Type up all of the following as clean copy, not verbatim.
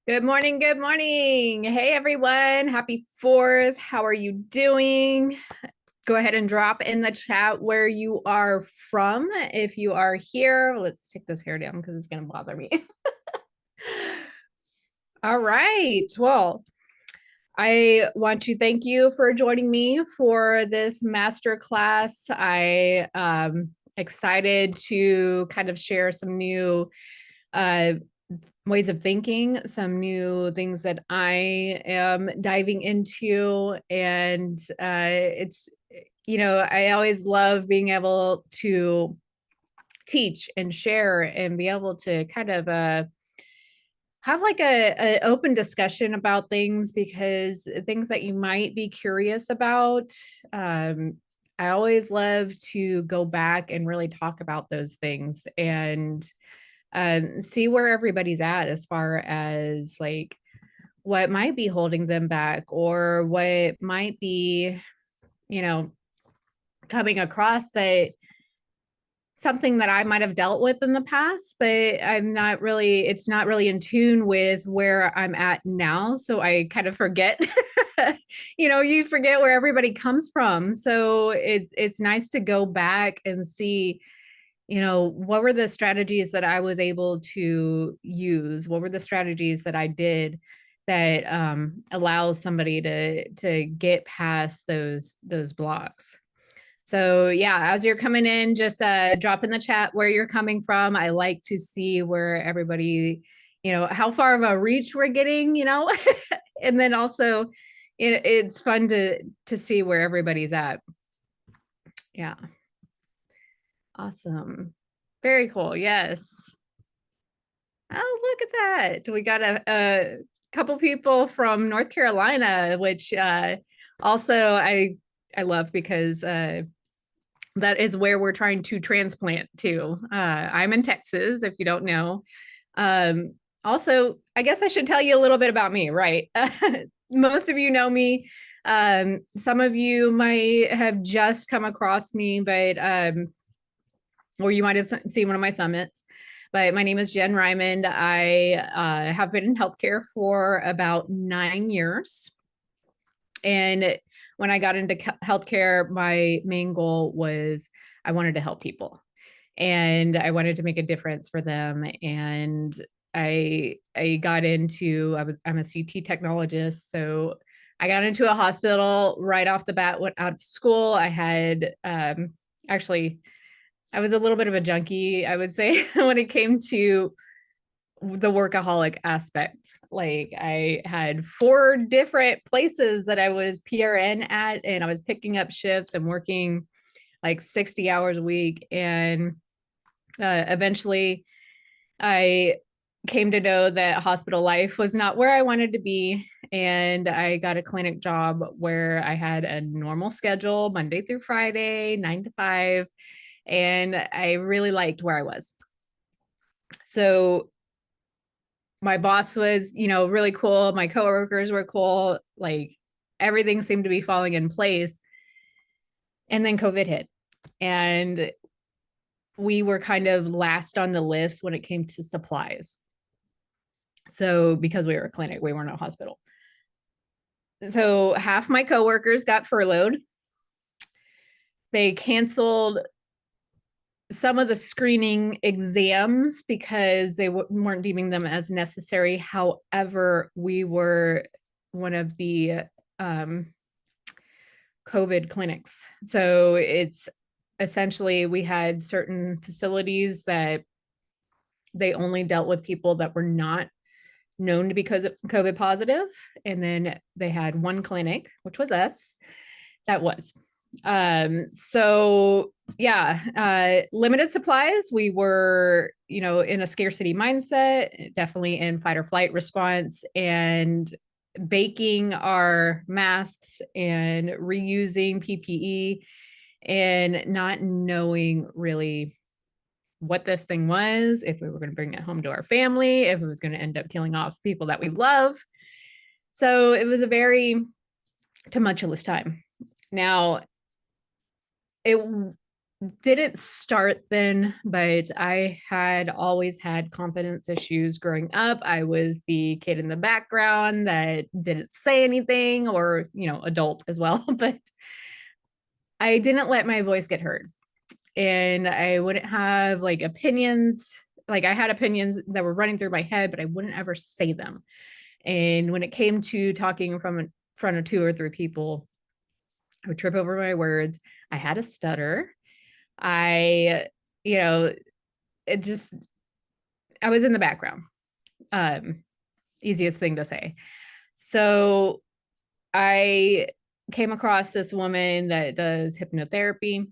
Good morning. Good morning. Hey, everyone. Happy 4th. How are you doing? Go ahead and drop in the chat where you are from. If you are here, let's take this hair down because it's going to bother me. All right. Well, I want to thank you for joining me for this masterclass. I excited to kind of share some new uh, ways of thinking, some new things that I am diving into. And I always love being able to teach and share and be able to kind of have like a open discussion about things, because things that you might be curious about, um, I always love to go back and really talk about those things and see where everybody's at as far as like what might be holding them back, or what might be, you know, coming across that something that I might have dealt with in the past, but it's not really in tune with where I'm at now. So I kind of forget, you forget where everybody comes from. So it's nice to go back and see, what were the strategies that I was able to use? What were the strategies that I did that allows somebody to get past those blocks? So yeah, as you're coming in, just drop in the chat where you're coming from. I like to see where everybody, how far of a reach we're getting, and then also it's fun to see where everybody's at. Yeah. Awesome. Very cool. Yes. Oh, look at that. We got a couple people from North Carolina, which also I love, because that is where we're trying to transplant to. I'm in Texas, if you don't know. Also, I guess I should tell you a little bit about me, right? Most of you know me. Some of you might have just come across me, but or you might have seen one of my summits. But my name is Jen Ryman. I have been in healthcare for about 9 years. And when I got into healthcare, my main goal was I wanted to help people and I wanted to make a difference for them. And I got into, I'm a CT technologist. So I got into a hospital right off the bat, went out of school. I had actually, I was a little bit of a junkie, I would say, when it came to the workaholic aspect. Like I had 4 different places that I was PRN at, and I was picking up shifts and working like 60 hours a week. And eventually I came to know that hospital life was not where I wanted to be. And I got a clinic job where I had a normal schedule, Monday through Friday, 9 to 5. And I really liked where I was. So my boss was, really cool. My coworkers were cool. Like everything seemed to be falling in place. And then COVID hit. And we were kind of last on the list when it came to supplies. So because we were a clinic, we weren't a hospital. So half my coworkers got furloughed. They canceled some of the screening exams because they weren't deeming them as necessary. However, we were one of the COVID clinics. So it's essentially, we had certain facilities that they only dealt with people that were not known to be COVID positive. And then they had one clinic, which was us, that was. So yeah, limited supplies. We were, in a scarcity mindset, definitely in fight or flight response, and baking our masks and reusing PPE and not knowing really what this thing was, if we were going to bring it home to our family, if it was going to end up killing off people that we love. So it was a very tumultuous time. Now, it didn't start then, but I had always had confidence issues growing up. I was the kid in the background that didn't say anything, or, adult as well, but I didn't let my voice get heard. And I wouldn't have like opinions. Like I had opinions that were running through my head, but I wouldn't ever say them. And when it came to talking from in front of two or three people, I would trip over my words. I had a stutter. I, you know, it just, I was in the background. Um, Easiest thing to say. So I came across this woman that does hypnotherapy.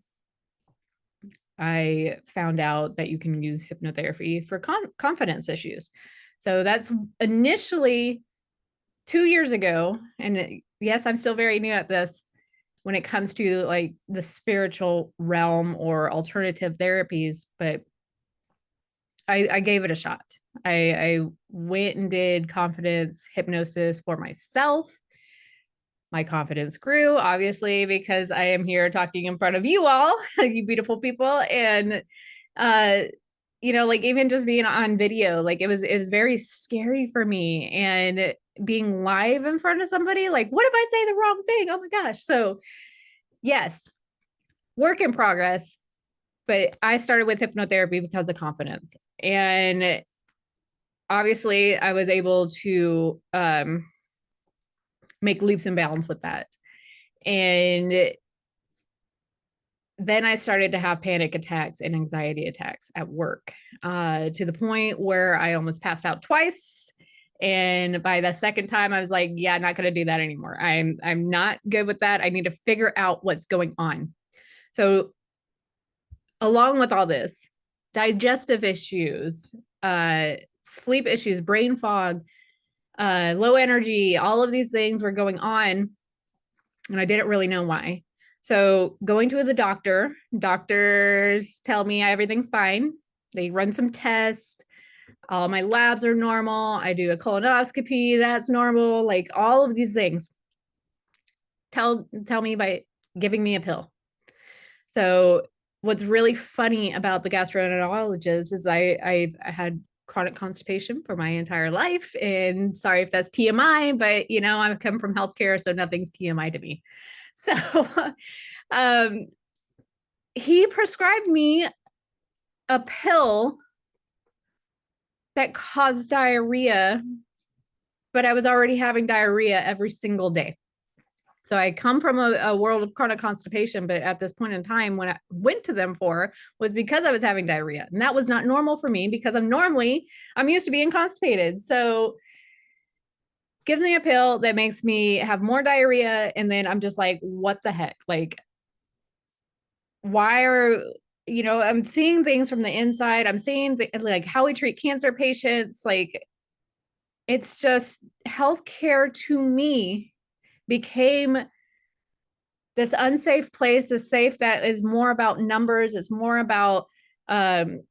I found out that you can use hypnotherapy for confidence issues. So that's initially 2 years ago. And yes, I'm still very new at this when it comes to like the spiritual realm or alternative therapies, but I gave it a shot. I went and did confidence hypnosis for myself. My confidence grew, obviously, because I am here talking in front of you all, you beautiful people. And uh, like even just being on video, like it was very scary for me. And being live in front of somebody, like, what if I say the wrong thing? Oh my gosh. So yes, work in progress. But I started with hypnotherapy because of confidence. And obviously I was able to make leaps and bounds with that. And then I started to have panic attacks and anxiety attacks at work, to the point where I almost passed out twice. And by the second time, I was like, yeah, I'm not going to do that anymore. I'm not good with that. I need to figure out what's going on. So along with all this, digestive issues, sleep issues, brain fog, low energy, all of these things were going on, and I didn't really know why. So going to the doctors tell me everything's fine. They run some tests. All my labs are normal. I do a colonoscopy, that's normal. Like all of these things tell me by giving me a pill. So what's really funny about the gastroenterologist is I had chronic constipation for my entire life. And sorry if that's TMI, but I've come from healthcare, so nothing's TMI to me. So um, he prescribed me a pill that caused diarrhea, but I was already having diarrhea every single day. So I come from a world of chronic constipation, but at this point in time, when I went to them for was because I was having diarrhea. And that was not normal for me because I'm used to being constipated. So gives me a pill that makes me have more diarrhea. And then I'm just like, what the heck? Like, I'm seeing things from the inside. I'm seeing like how we treat cancer patients. Like, it's just healthcare to me became this unsafe place, this safe that is more about numbers. It's more about the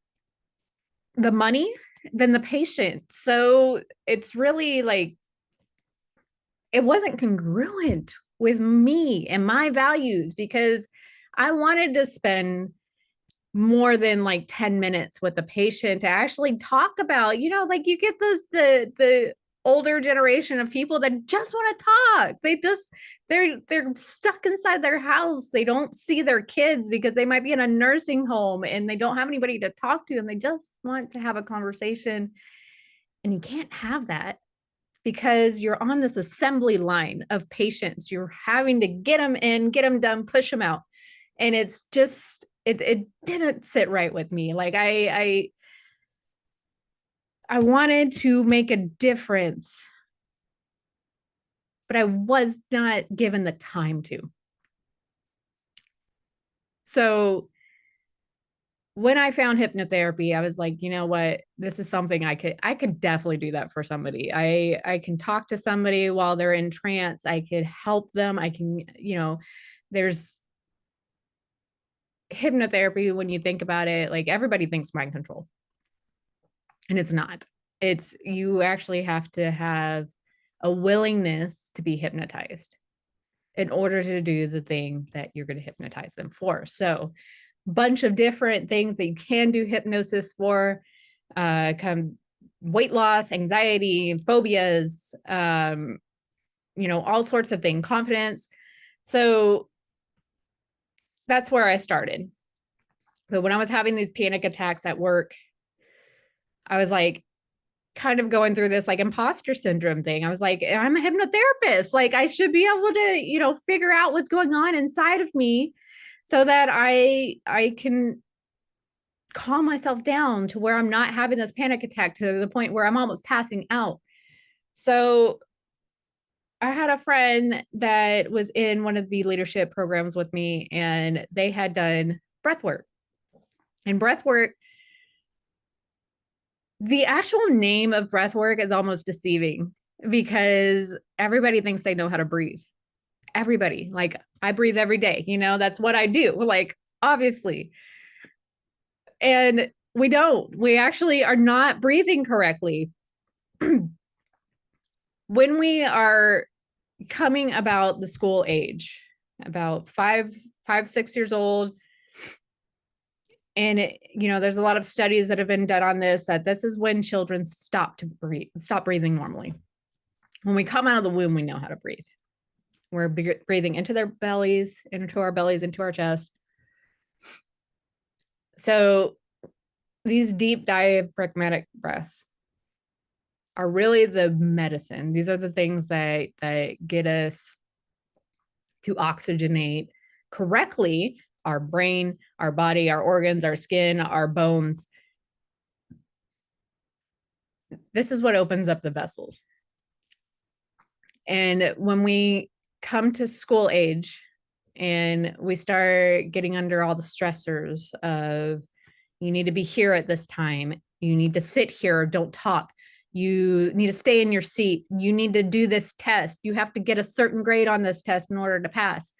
money than the patient. So it's really like, it wasn't congruent with me and my values, because I wanted to spend more than like 10 minutes with the patient to actually talk about, like you get the older generation of people that just want to talk. They're stuck inside their house. They don't see their kids because they might be in a nursing home and they don't have anybody to talk to, and they just want to have a conversation. And you can't have that because you're on this assembly line of patients. You're having to get them in, get them done, push them out. And it's just, it didn't sit right with me. Like I wanted to make a difference, but I was not given the time to. So when I found hypnotherapy, I was like, you know what? This is something I could definitely do that for somebody. I can talk to somebody while they're in trance. I could help them. I can, there's hypnotherapy, when you think about it, like everybody thinks mind control. And it's not. It's, you actually have to have a willingness to be hypnotized in order to do the thing that you're going to hypnotize them for. So bunch of different things that you can do hypnosis for, kind of weight loss, anxiety, phobias, all sorts of things, confidence. So that's where I started. But when I was having these panic attacks at work, I was like, kind of going through this like imposter syndrome thing. I was like, I'm a hypnotherapist. Like I should be able to, figure out what's going on inside of me so that I can calm myself down to where I'm not having this panic attack to the point where I'm almost passing out. So I had a friend that was in one of the leadership programs with me, and they had done breath work. And breath work, the actual name of breath work is almost deceiving because everybody thinks they know how to breathe. Everybody, like I breathe every day, that's what I do, like obviously. And we don't. We actually are not breathing correctly. When we are coming about the school age, about 6 years old, and there's a lot of studies that have been done on this, that this is when children stop breathing normally. When we come out of the womb, we know how to breathe. We're breathing into their bellies, into our bellies, into our chest. So these deep diaphragmatic breaths are really the medicine. These are the things that get us to oxygenate correctly our brain, our body, our organs, our skin, our bones. This is what opens up the vessels. And when we come to school age and we start getting under all the stressors of, you need to be here at this time, you need to sit here, don't talk, you need to stay in your seat, you need to do this test, you have to get a certain grade on this test in order to pass.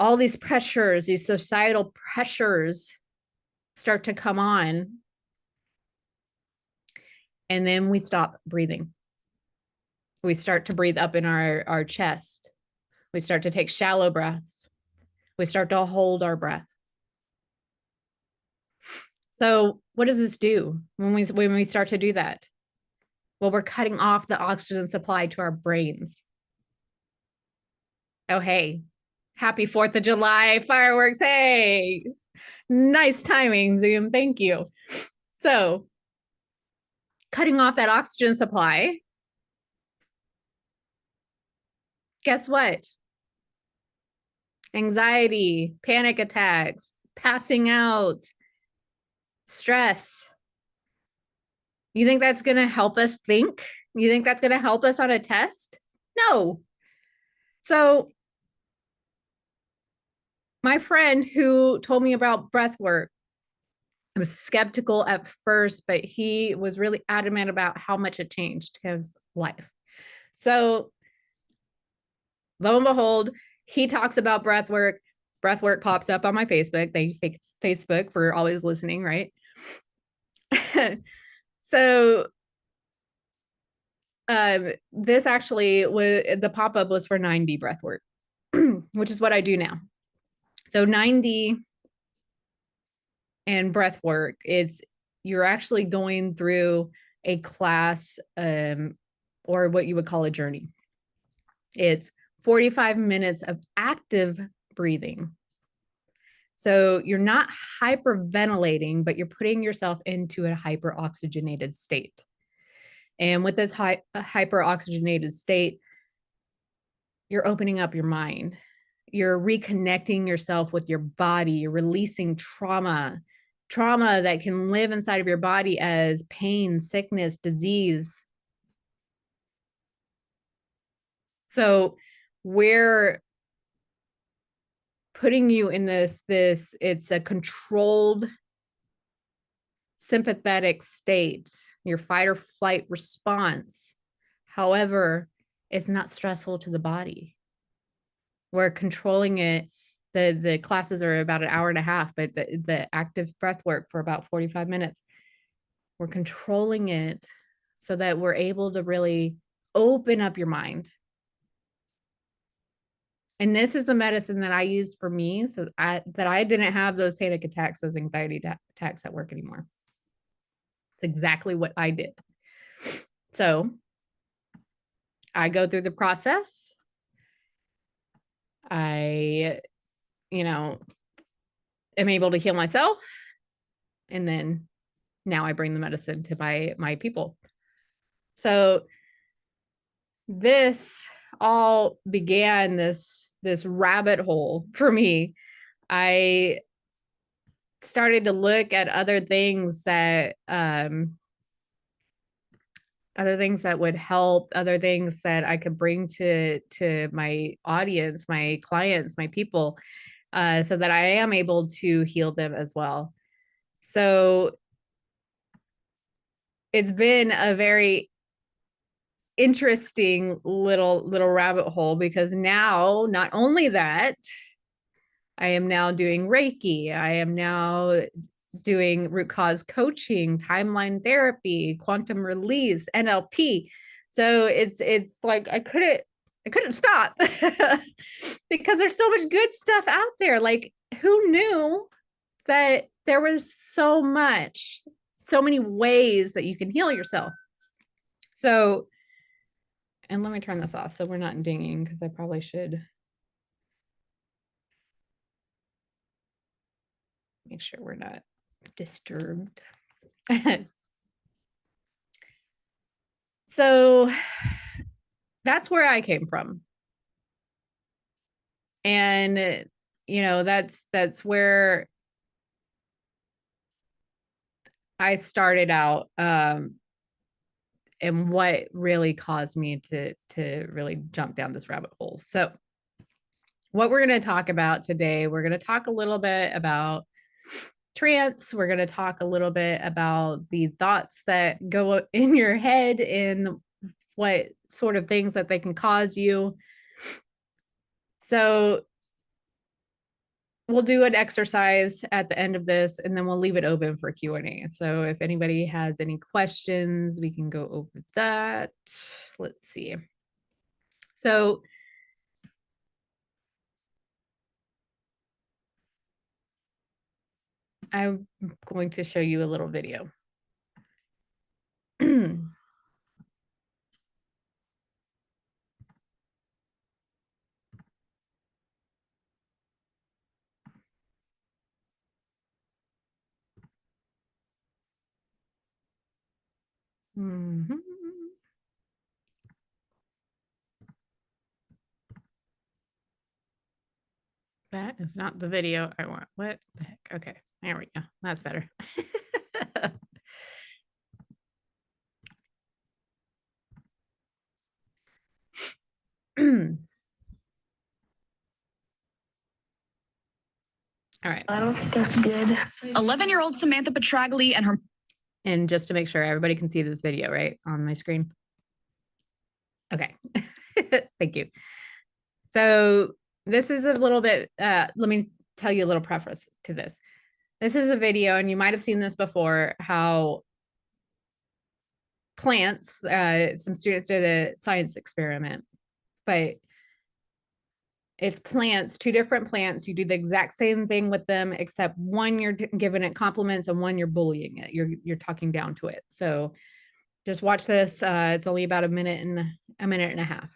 All these pressures, these societal pressures start to come on. And then we stop breathing. We start to breathe up in our chest. We start to take shallow breaths. We start to hold our breath. So what does this do when we start to do that? Well, we're cutting off the oxygen supply to our brains. Oh, hey, happy 4th of July fireworks. Hey, nice timing, Zoom. Thank you. So cutting off that oxygen supply, guess what? Anxiety, panic attacks, passing out, stress. You think that's going to help us think? You think that's going to help us on a test? No. So my friend who told me about breath work, I was skeptical at first, but he was really adamant about how much it changed his life. So lo and behold, he talks about breath work. Breath work pops up on my Facebook. Thank you, Facebook, for always listening, right? So this actually was, the pop-up was for 9D breath work, which is what I do now. So 9D and breath work, you're actually going through a class, or what you would call a journey. It's 45 minutes of active breathing. So you're not hyperventilating, but you're putting yourself into a hyperoxygenated state. And with this hyperoxygenated state, you're opening up your mind. You're reconnecting yourself with your body. You're releasing trauma that can live inside of your body as pain, sickness, disease. So we're putting you in this, it's a controlled sympathetic state, your fight or flight response. However, it's not stressful to the body. We're controlling it. The classes are about an hour and a half, but the active breath work for about 45 minutes. We're controlling it so that we're able to really open up your mind. And this is the medicine that I used for me so that I didn't have those panic attacks, those anxiety attacks at work anymore. It's exactly what I did. So I go through the process. I, am able to heal myself. And then now I bring the medicine to my people. So this all began this rabbit hole for me. I started to look at other things that would help, other things that I could bring to my audience, my clients, my people, so that I am able to heal them as well. So it's been a very interesting little rabbit hole, because now not only that, I am now doing Reiki, I am now doing root cause coaching, timeline therapy, quantum release, NLP. So it's like I couldn't stop because there's so much good stuff out there. Like, who knew that there was so many ways that you can heal yourself? So, and let me turn this off so we're not dinging, because I probably should make sure we're not disturbed. So that's where I came from. And, that's where I started out, and what really caused me to really jump down this rabbit hole. So what we're going to talk about today, we're going to talk a little bit about trance. We're going to talk a little bit about the thoughts that go in your head and what sort of things that they can cause you. So we'll do an exercise at the end of this, and then we'll leave it open for Q&A. So if anybody has any questions, we can go over that. Let's see. So I'm going to show you a little video. Mhm. That is not the video I want. What the heck? Okay, there we go. That's better. All right. I don't think that's good. 11-year-old Samantha Petragli and her... And just to make sure everybody can see this video, right, on my screen? Okay. Thank you. So this is a little bit, let me tell you a little preface to this. This is a video, and you might have seen this before, how plants, some students did a science experiment, but it's plants, two different plants. You do the exact same thing with them, except one you're giving it compliments and one you're bullying it. You're talking down to it. So just watch this. It's only about a minute and a half.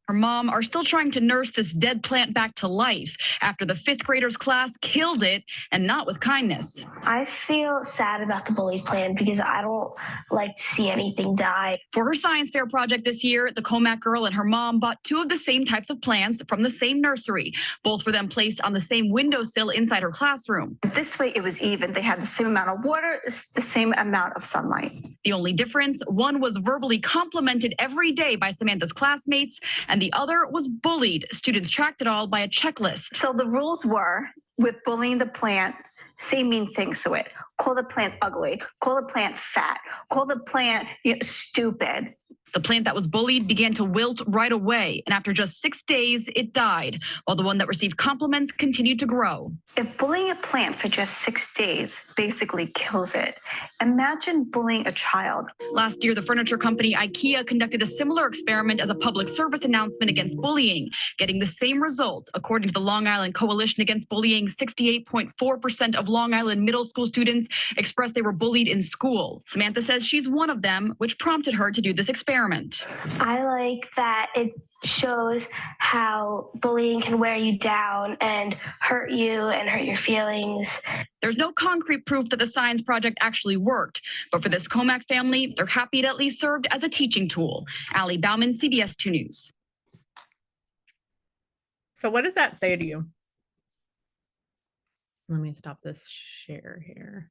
Her mom are still trying to nurse this dead plant back to life after the 5th graders class killed it, and not with kindness. I feel sad about the bully plan because I don't like to see anything die. For her science fair project this year, the Comac girl and her mom bought 2 of the same types of plants from the same nursery. Both were then placed on the same windowsill inside her classroom. This way it was even. They had the same amount of water, the same amount of sunlight. The only difference, one was verbally complimented every day by Samantha's classmates, and the other was bullied. Students tracked it all by a checklist. So the rules were, with bullying the plant, say mean things to it. Call the plant ugly. Call the plant fat. Call the plant stupid. The plant that was bullied began to wilt right away, and after just 6 days, it died, while the one that received compliments continued to grow. If bullying a plant for just 6 days basically kills it, imagine bullying a child. Last year, the furniture company IKEA conducted a similar experiment as a public service announcement against bullying, getting the same result. According to the Long Island Coalition Against Bullying, 68.4% of Long Island middle school students expressed they were bullied in school. Samantha says she's one of them, which prompted her to do this experiment. I like that it shows how bullying can wear you down and hurt you and hurt your feelings. There's no concrete proof that the science project actually worked, but for this Comac family, they're happy it at least served as a teaching tool. Allie Bauman, CBS 2 News. So what does that say to you? Let me stop this share here.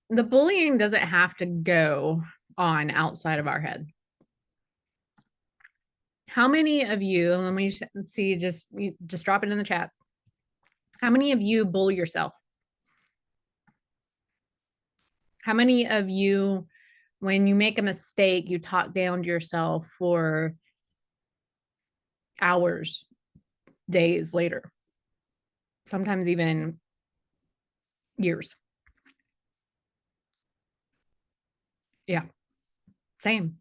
The bullying doesn't have to go on outside of our head. How many of you, let me see, just drop it in the chat. How many of you bully yourself? How many of you, when you make a mistake, you talk down to yourself for hours, days later, sometimes even years? Yeah, same.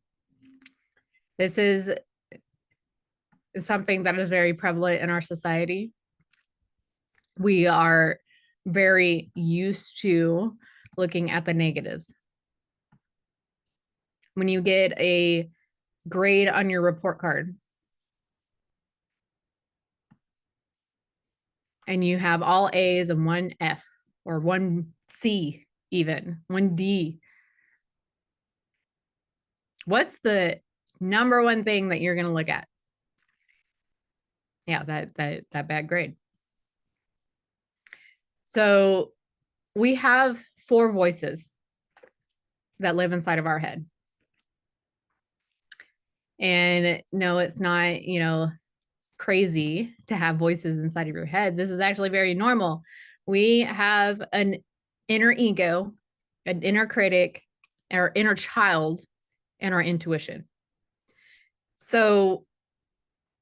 This is something that is very prevalent in our society. We are very used to looking at the negatives. When you get a grade on your report card and you have all A's and one F or one C, even one D, what's the number one thing that you're going to look at? Yeah, that bad grade. So we have 4 voices that live inside of our head. And no, it's not, crazy to have voices inside of your head. This is actually very normal. We have an inner ego, an inner critic, our inner child, and our intuition. So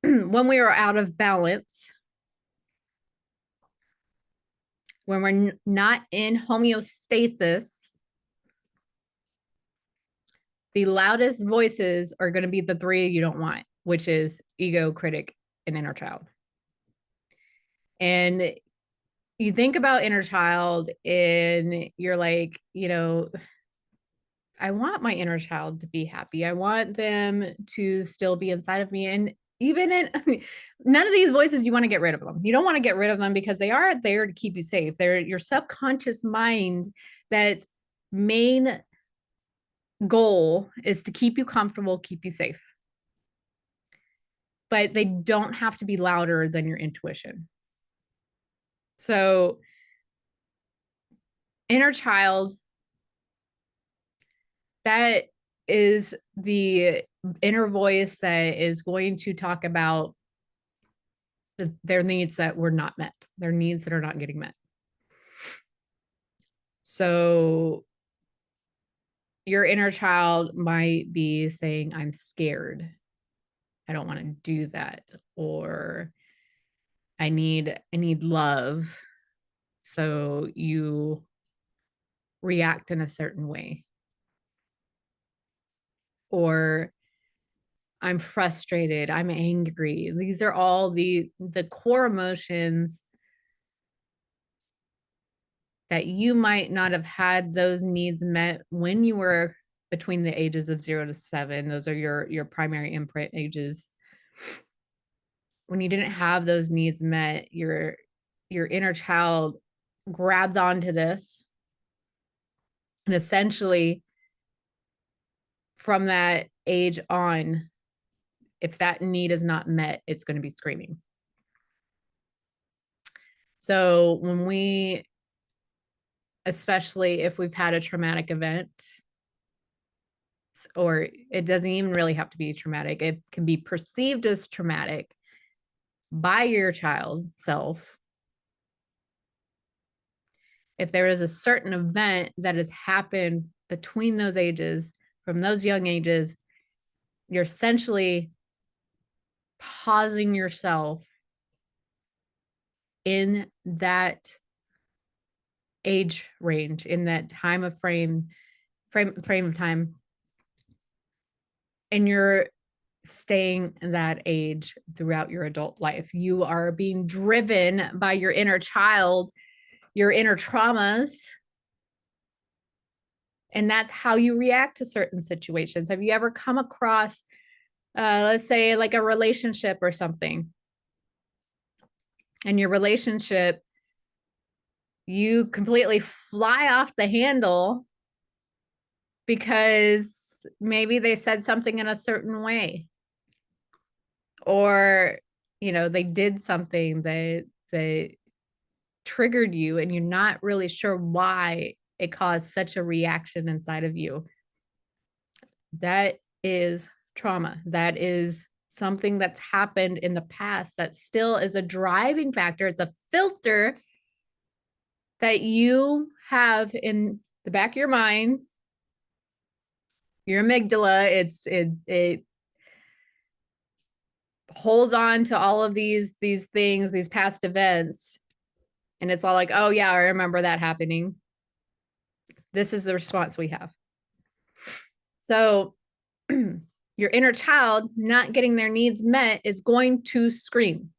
when we are out of balance, when we're not in homeostasis, the loudest voices are going to be the 3 you don't want, which is ego, critic, and inner child. And you think about inner child and you're like, I want my inner child to be happy. I want them to still be inside of me. And even none of these voices, you want to get rid of them. You don't want to get rid of them because they are there to keep you safe. They're your subconscious mind that's main goal is to keep you comfortable, keep you safe. But they don't have to be louder than your intuition. So inner child, that is the inner voice that is going to talk about their needs that were not met, their needs that are not getting met. So your inner child might be saying, I'm scared. I don't want to do that. Or I need love. So you react in a certain way. Or I'm frustrated, I'm angry. These are all the core emotions that you might not have had those needs met when you were between the ages of 0 to 7. Those are your primary imprint ages. When you didn't have those needs met, your inner child grabs onto this. And essentially, from that age on, if that need is not met, it's going to be screaming. So when we, especially if we've had a traumatic event, or it doesn't even really have to be traumatic, it can be perceived as traumatic, by your child self, if there is a certain event that has happened between those ages, from those young ages, you're essentially pausing yourself in that age range, in that time of frame of time, and you're staying that age throughout your adult life. You are being driven by your inner child, your inner traumas, and that's how you react to certain situations. Have you ever come across, let's say, like a relationship or something, and your relationship, you completely fly off the handle because maybe they said something in a certain way, or they did something that triggered you, and you're not really sure why it caused such a reaction inside of you. That is trauma. That is something that's happened in the past that still is a driving factor. It's a filter that you have in the back of your mind, your amygdala. It holds on to all of these things, these past events, and it's all like, oh yeah, I remember that happening. This is the response we have. So your inner child not getting their needs met is going to scream.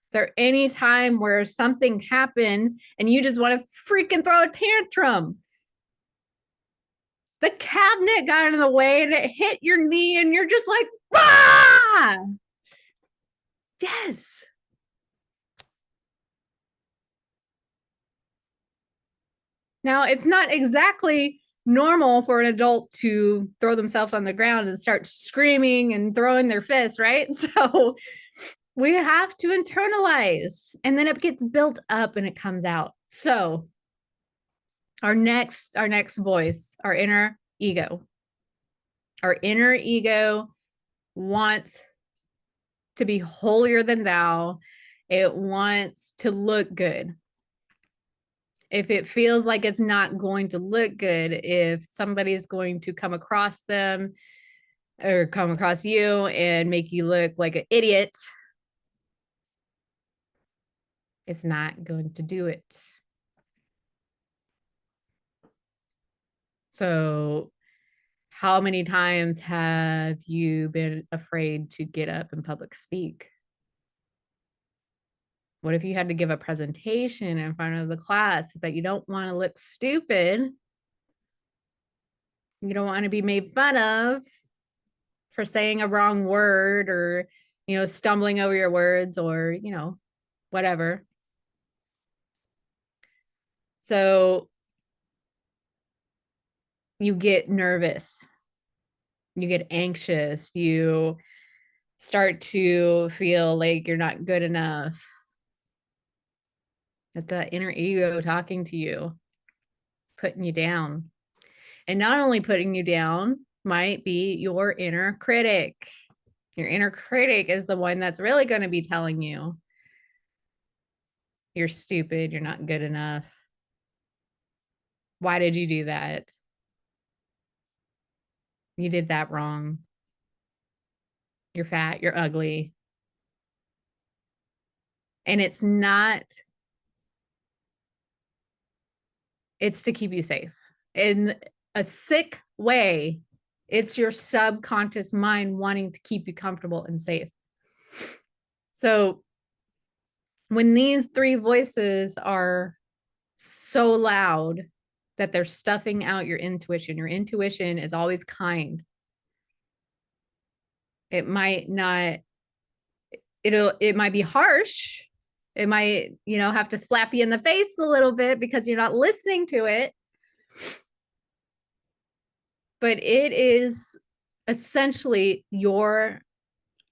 Is there any time where something happened and you just want to freaking throw a tantrum? The cabinet got in the way and it hit your knee and you're just like, ah! Yes. Now, it's not exactly normal for an adult to throw themselves on the ground and start screaming and throwing their fists, right? So we have to internalize, and then it gets built up and it comes out. So our next voice, our inner ego. Our inner ego wants to be holier than thou. It wants to look good. If it feels like it's not going to look good, if somebody's going to come across them or come across you and make you look like an idiot, it's not going to do it. So how many times have you been afraid to get up in public speak? What if you had to give a presentation in front of the class that you don't want to look stupid? You don't want to be made fun of for saying a wrong word, or, stumbling over your words, or, whatever. So you get nervous, you get anxious, you start to feel like you're not good enough. That's the inner ego talking to you, putting you down. And not only putting you down, might be your inner critic. Your inner critic is the one that's really going to be telling you, you're stupid, you're not good enough. Why did you do that? You did that wrong. You're fat, you're ugly. And it's to keep you safe. In a sick way, it's your subconscious mind wanting to keep you comfortable and safe. So when these three voices are so loud that they're stuffing out your intuition is always kind. It might not, it might be harsh. It might, have to slap you in the face a little bit because you're not listening to it. But it is essentially your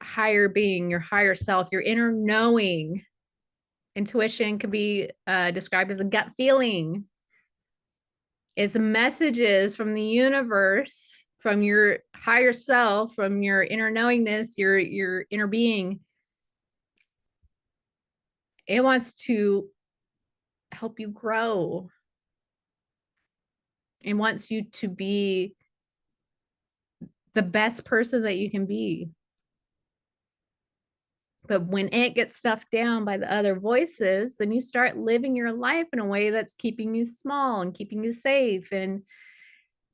higher being, your higher self, your inner knowing. Intuition can be described as a gut feeling. It's messages from the universe, from your higher self, from your inner knowingness, your inner being. It wants to help you grow. It wants you to be the best person that you can be. But when it gets stuffed down by the other voices, then you start living your life in a way that's keeping you small and keeping you safe and,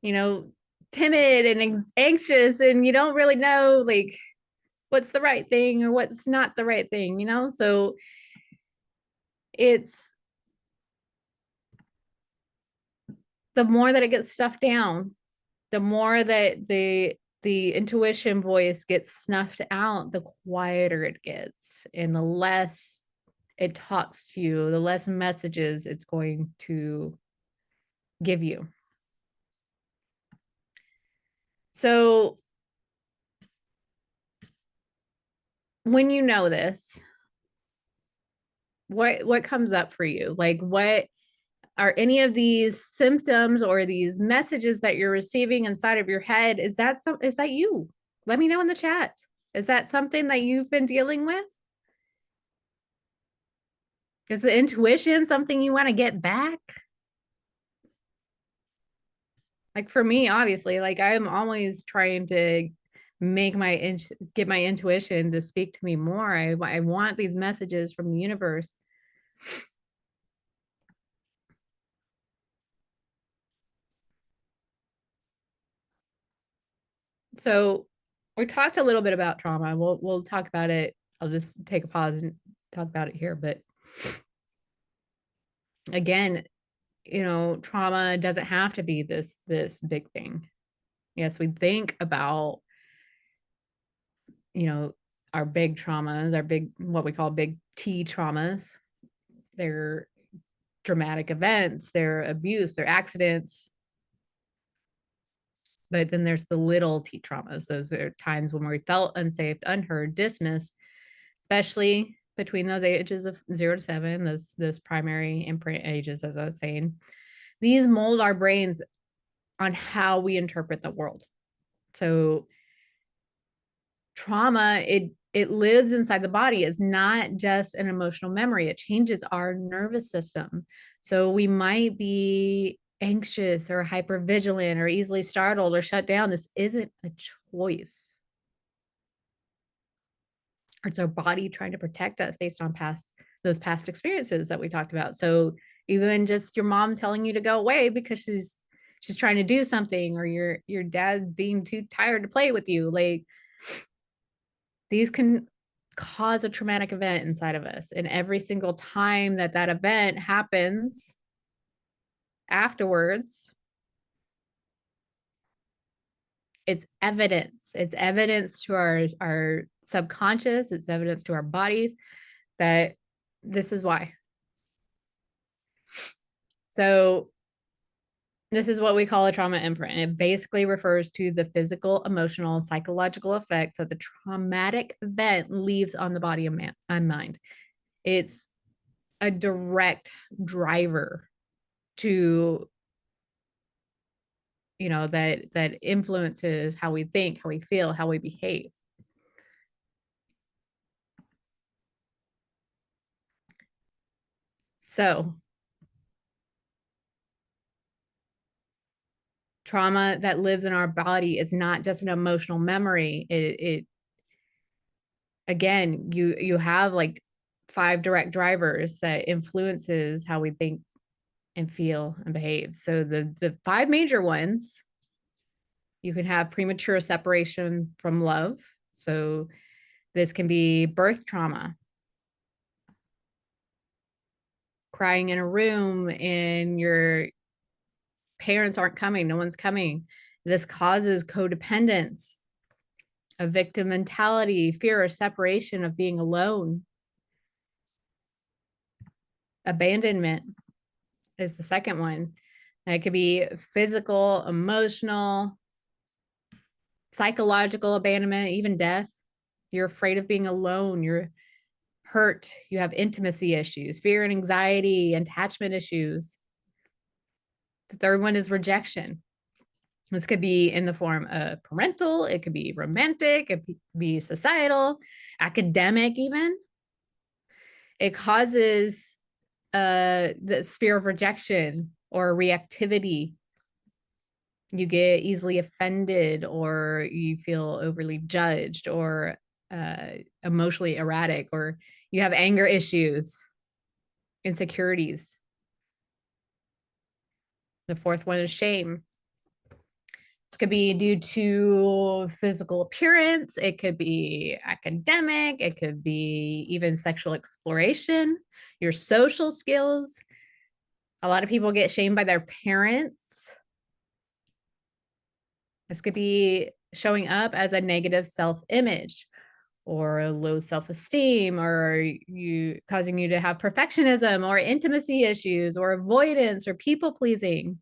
you know, timid and anxious, and you don't really know like what's the right thing or what's not the right thing, you know? So it's the more that it gets stuffed down, the more that the intuition voice gets snuffed out, the quieter it gets, and the less it talks to you, the less messages it's going to give you. So when you know this, what comes up for you? Like, what are any of these symptoms or these messages that you're receiving inside of your head? Is that you? Let me know in the chat. Is that something that you've been dealing with? Is the intuition something you want to get back? Like for me, obviously, like I'm always trying to get my intuition to speak to me more. I want these messages from the universe. So we talked a little bit about trauma. We'll talk about it. I'll just take a pause and talk about it here. But again, you know, trauma doesn't have to be this big thing. Yes, we think about, you know, our big traumas, our big, what we call big T traumas. They're dramatic events, they're abuse, they're accidents. But then there's the little T traumas. Those are times when we felt unsafe, unheard, dismissed, especially between those ages of 0 to 7, those primary imprint ages, as I was saying. These mold our brains on how we interpret the world. So trauma, it lives inside the body. It's not just an emotional memory. It changes our nervous system. So we might be anxious or hypervigilant or easily startled or shut down. This isn't a choice. It's our body trying to protect us based on those past experiences that we talked about. So even just your mom telling you to go away because she's trying to do something, or your dad being too tired to play with you, like these can cause a traumatic event inside of us. And every single time that event happens afterwards, it's evidence. It's evidence to our subconscious. It's evidence to our bodies that this is why. So this is what we call a trauma imprint. It basically refers to the physical, emotional, and psychological effects that the traumatic event leaves on the body and mind. It's a direct driver to, you know, that influences how we think, how we feel, how we behave. So trauma that lives in our body is not just an emotional memory. It again, you have like 5 direct drivers that influences how we think and feel and behave. So the 5 major ones, you can have premature separation from love. So this can be birth trauma, crying in a room and your parents aren't coming, no one's coming. This causes codependence, a victim mentality, fear of separation, of being alone. Abandonment is the second one. And it could be physical, emotional, psychological abandonment, even death. You're afraid of being alone. You're hurt. You have intimacy issues, fear and anxiety, attachment issues. The third one is rejection. This could be in the form of parental, it could be romantic, it could be societal, academic even. It causes the fear of rejection or reactivity. You get easily offended, or you feel overly judged, or emotionally erratic, or you have anger issues, insecurities. The fourth one is shame. This could be due to physical appearance. It could be academic. It could be even sexual exploration, your social skills. A lot of people get shamed by their parents. This could be showing up as a negative self-image or a low self-esteem, or you causing you to have perfectionism or intimacy issues or avoidance or people pleasing.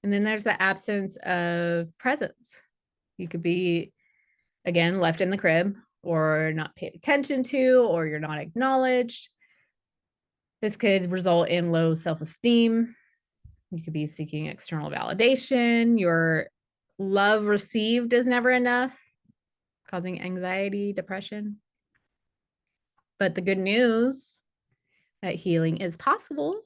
And then there's the absence of presence. You could be, again, left in the crib or not paid attention to, or you're not acknowledged. This could result in low self-esteem. You could be seeking external validation. Your love received is never enough, causing anxiety, depression. But the good news that healing is possible.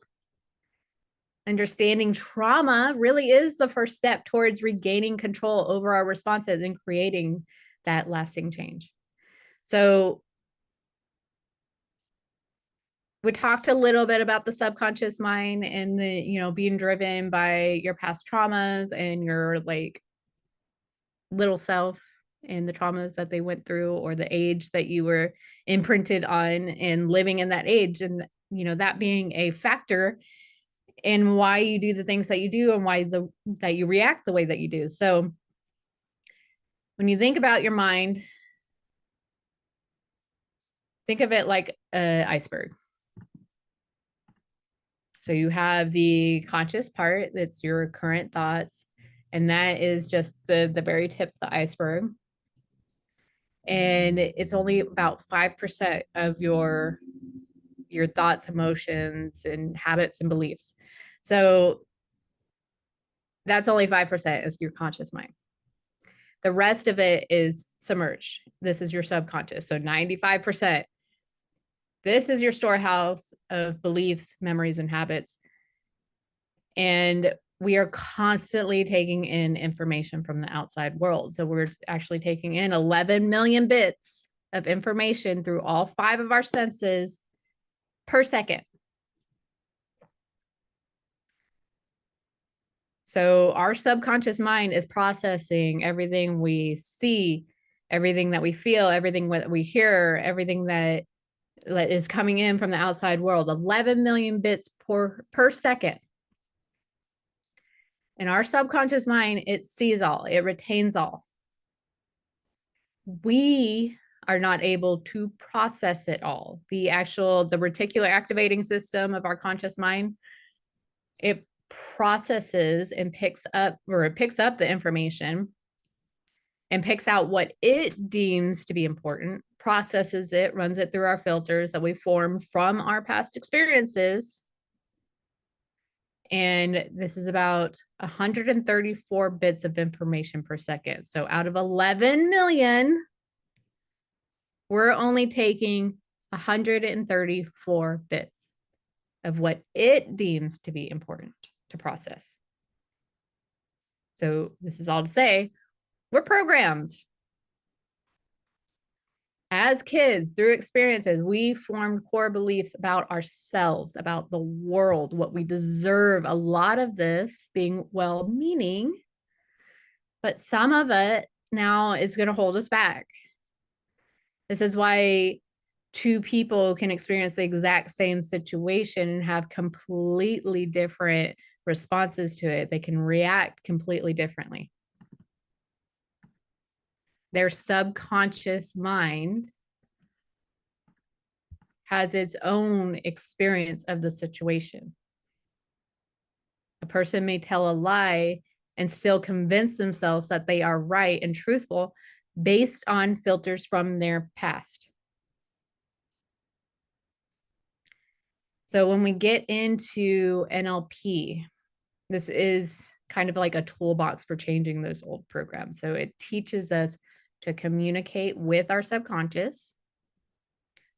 Understanding trauma really is the first step towards regaining control over our responses and creating that lasting change. So we talked a little bit about the subconscious mind and the, being driven by your past traumas and your like little self and the traumas that they went through, or the age that you were imprinted on and living in that age. And, that being a factor in why you do the things that you do and why that you react the way that you do. So when you think about your mind, think of it like an iceberg. So you have the conscious part, that's your current thoughts, and that is just the very tip of the iceberg. And it's only about 5% of your thoughts, emotions, and habits and beliefs. So that's only 5% is your conscious mind. The rest of it is submerged. This is your subconscious. So 95%. This is your storehouse of beliefs, memories, and habits. And we are constantly taking in information from the outside world. So we're actually taking in 11 million bits of information through all 5 of our senses per second. So our subconscious mind is processing everything we see, everything that we feel, everything that we hear, everything that is coming in from the outside world, 11 million bits per second. And our subconscious mind, it sees all, it retains all. We are not able to process it all. The reticular activating system of our conscious mind, it processes and picks up the information and picks out what it deems to be important, processes it, runs it through our filters that we formed from our past experiences. And this is about 134 bits of information per second. So out of 11 million, we're only taking 134 bits of what it deems to be important to process. So this is all to say, we're programmed. As kids, through experiences, we formed core beliefs about ourselves, about the world, what we deserve. A lot of this being well-meaning, but some of it now is going to hold us back. This is why 2 people can experience the exact same situation and have completely different responses to it. They can react completely differently. Their subconscious mind has its own experience of the situation. A person may tell a lie and still convince themselves that they are right and truthful based on filters from their past. So when we get into NLP, This is kind of like a toolbox for changing those old programs. So it teaches us to communicate with our subconscious.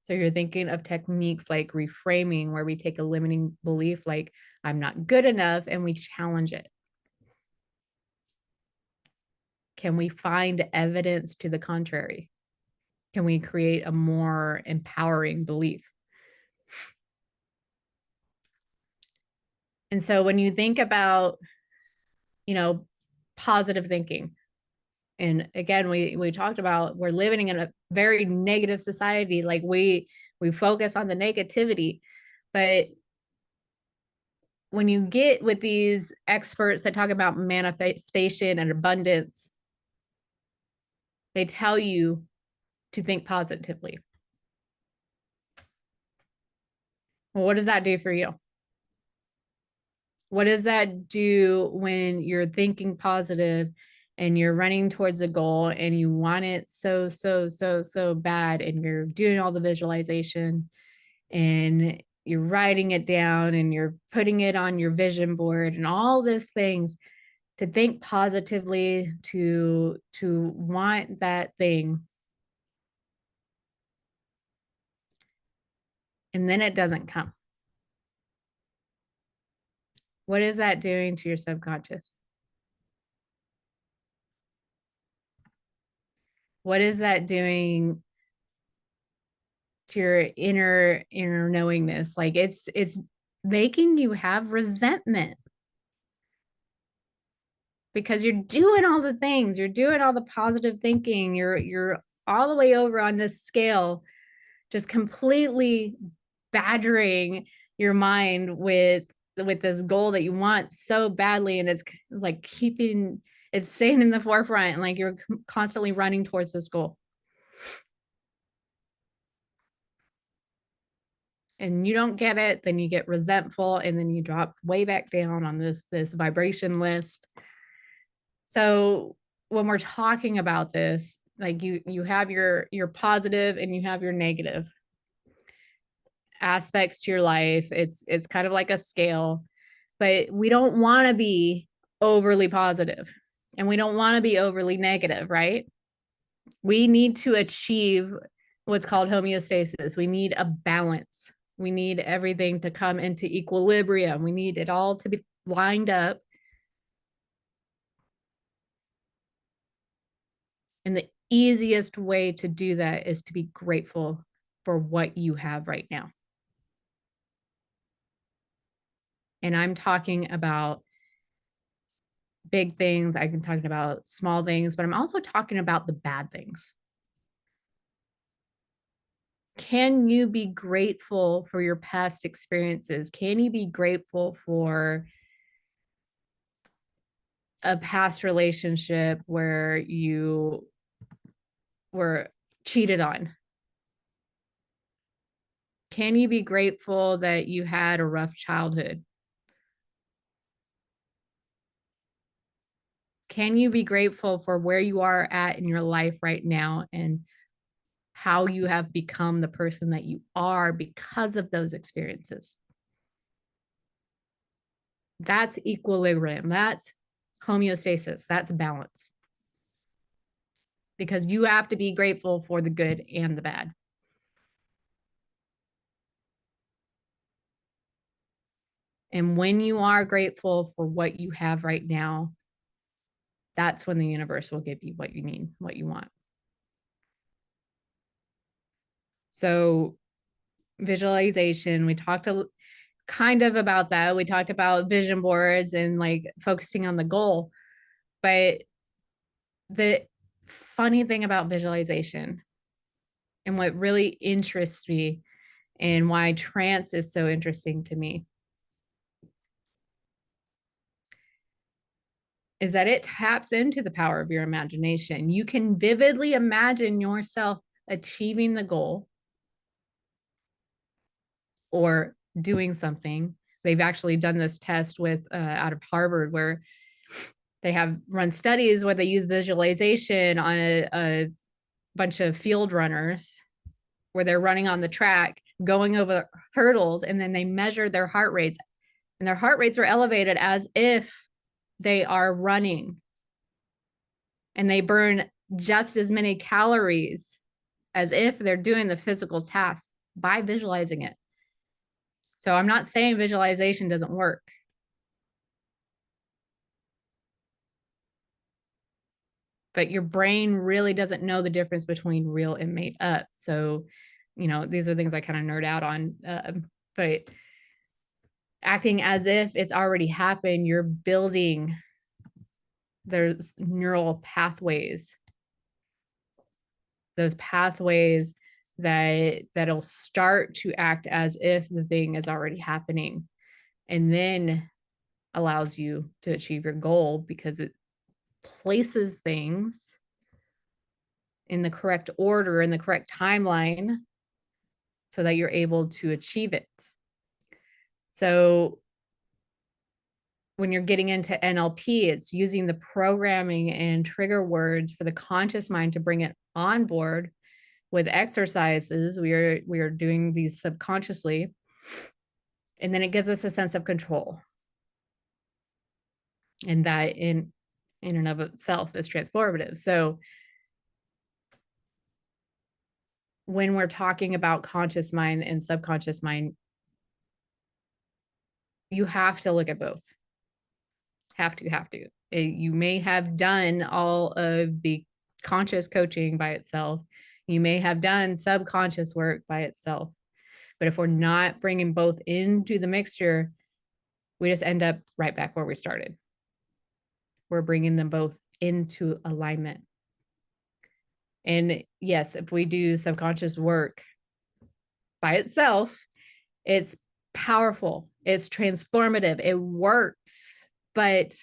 So you're thinking of techniques like reframing, where we take a limiting belief like, I'm not good enough, and we challenge it. Can we find evidence to the contrary? Can we create a more empowering belief? And so when you think about, positive thinking, and again, we talked about, we're living in a very negative society. Like we focus on the negativity, but when you get with these experts that talk about manifestation and abundance, they tell you to think positively. Well, what does that do for you? What does that do when you're thinking positive and you're running towards a goal and you want it so, so, so, so bad, and you're doing all the visualization and you're writing it down and you're putting it on your vision board and all these things to think positively, to want that thing, and then it doesn't come? What is that doing to your subconscious? What is that doing to your inner knowingness? Like it's making you have resentment, because you're doing all the things, you're doing all the positive thinking, you're all the way over on this scale, just completely badgering your mind with this goal that you want so badly, and it's like it's staying in the forefront, and like you're constantly running towards this goal, and you don't get it, then you get resentful, and then you drop way back down on this vibration list. So when we're talking about this, like you have your positive and you have your negative aspects to your life. It's kind of like a scale, but we don't want to be overly positive and we don't want to be overly negative, right? We need to achieve what's called homeostasis. We need a balance. We need everything to come into equilibrium. We need it all to be lined up. And the easiest way to do that is to be grateful for what you have right now. And I'm talking about big things. I can talk about small things, but I'm also talking about the bad things. Can you be grateful for your past experiences? Can you be grateful for a past relationship where you were cheated on? Can you be grateful that you had a rough childhood? Can you be grateful for where you are at in your life right now and how you have become the person that you are because of those experiences? That's equilibrium. That's homeostasis. That's balance. Because you have to be grateful for the good and the bad. And when you are grateful for what you have right now, that's when the universe will give you what you need, what you want. So visualization, we talked kind of about that. We talked about vision boards and like focusing on the goal. But the funny thing about visualization and what really interests me and why trance is so interesting to me is that it taps into the power of your imagination. You can vividly imagine yourself achieving the goal or doing something. They've actually done this test with out of Harvard, where they have run studies where they use visualization on a bunch of field runners, where they're running on the track, going over hurdles, and then they measure their heart rates and their heart rates are elevated as if they are running, and they burn just as many calories as if they're doing the physical task by visualizing it. So I'm not saying visualization doesn't work. But your brain really doesn't know the difference between real and made up. So, these are things I kind of nerd out on. But acting as if it's already happened, you're building those neural pathways, that'll start to act as if the thing is already happening, and then allows you to achieve your goal because it places things in the correct order, in the correct timeline, so that you're able to achieve it. So when you're getting into NLP, it's using the programming and trigger words for the conscious mind to bring it on board. With exercises, we are doing these subconsciously, and then it gives us a sense of control. And that in and of itself is transformative. So when we're talking about conscious mind and subconscious mind, you have to look at both. Have to. You may have done all of the conscious coaching by itself. You may have done subconscious work by itself. But if we're not bringing both into the mixture, we just end up right back where we started. We're bringing them both into alignment. And yes, if we do subconscious work by itself, it's powerful, it's transformative, it works. But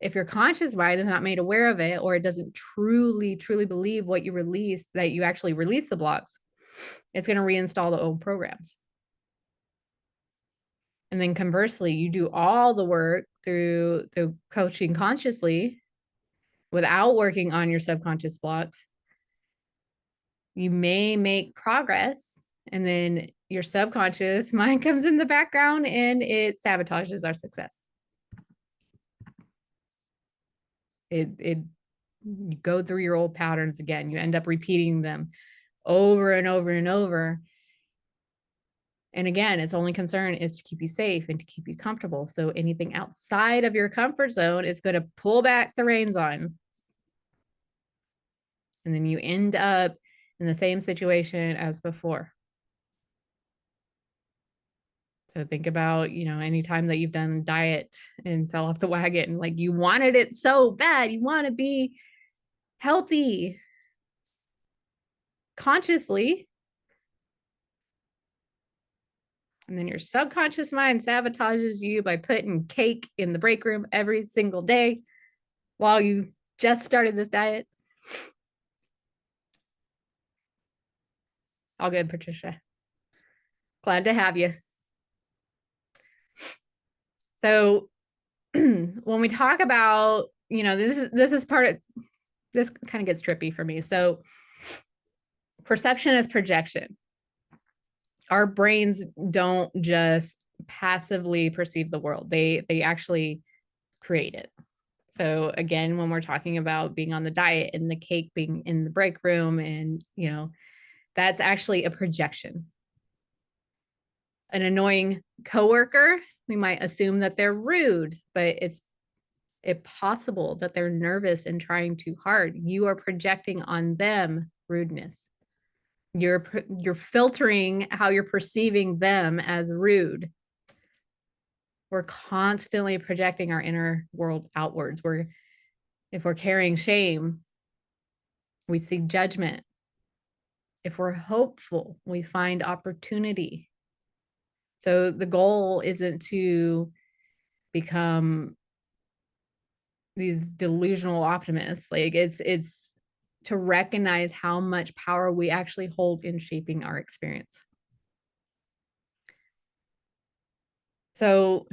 if your conscious mind is not made aware of it, or it doesn't truly believe what you release, that you actually release the blocks, it's going to reinstall the old programs. And then conversely, you do all the work through the coaching consciously without working on your subconscious blocks. You may make progress, and then your subconscious mind comes in the background and it sabotages our success. You go through your old patterns again. You end up repeating them over and over and over. And again, its only concern is to keep you safe and to keep you comfortable. So anything outside of your comfort zone is going to pull back the reins on. And then you end up in the same situation as before. So think about, any time that you've done diet and fell off the wagon, like you wanted it so bad, you want to be healthy consciously. And then your subconscious mind sabotages you by putting cake in the break room every single day while you just started this diet. All good, Patricia. Glad to have you. So when we talk about, this is part of, this kind of gets trippy for me. So perception is projection. Our brains don't just passively perceive the world. They actually create it. So again, when we're talking about being on the diet and the cake being in the break room, and that's actually a projection. An annoying coworker, we might assume that they're rude, but it's possible that they're nervous and trying too hard. You are projecting on them rudeness. You're filtering how you're perceiving them as rude. We're constantly projecting our inner world outwards. If we're carrying shame, we seek judgment. If we're hopeful, we find opportunity. So the goal isn't to become these delusional optimists. Like it's to recognize how much power we actually hold in shaping our experience. So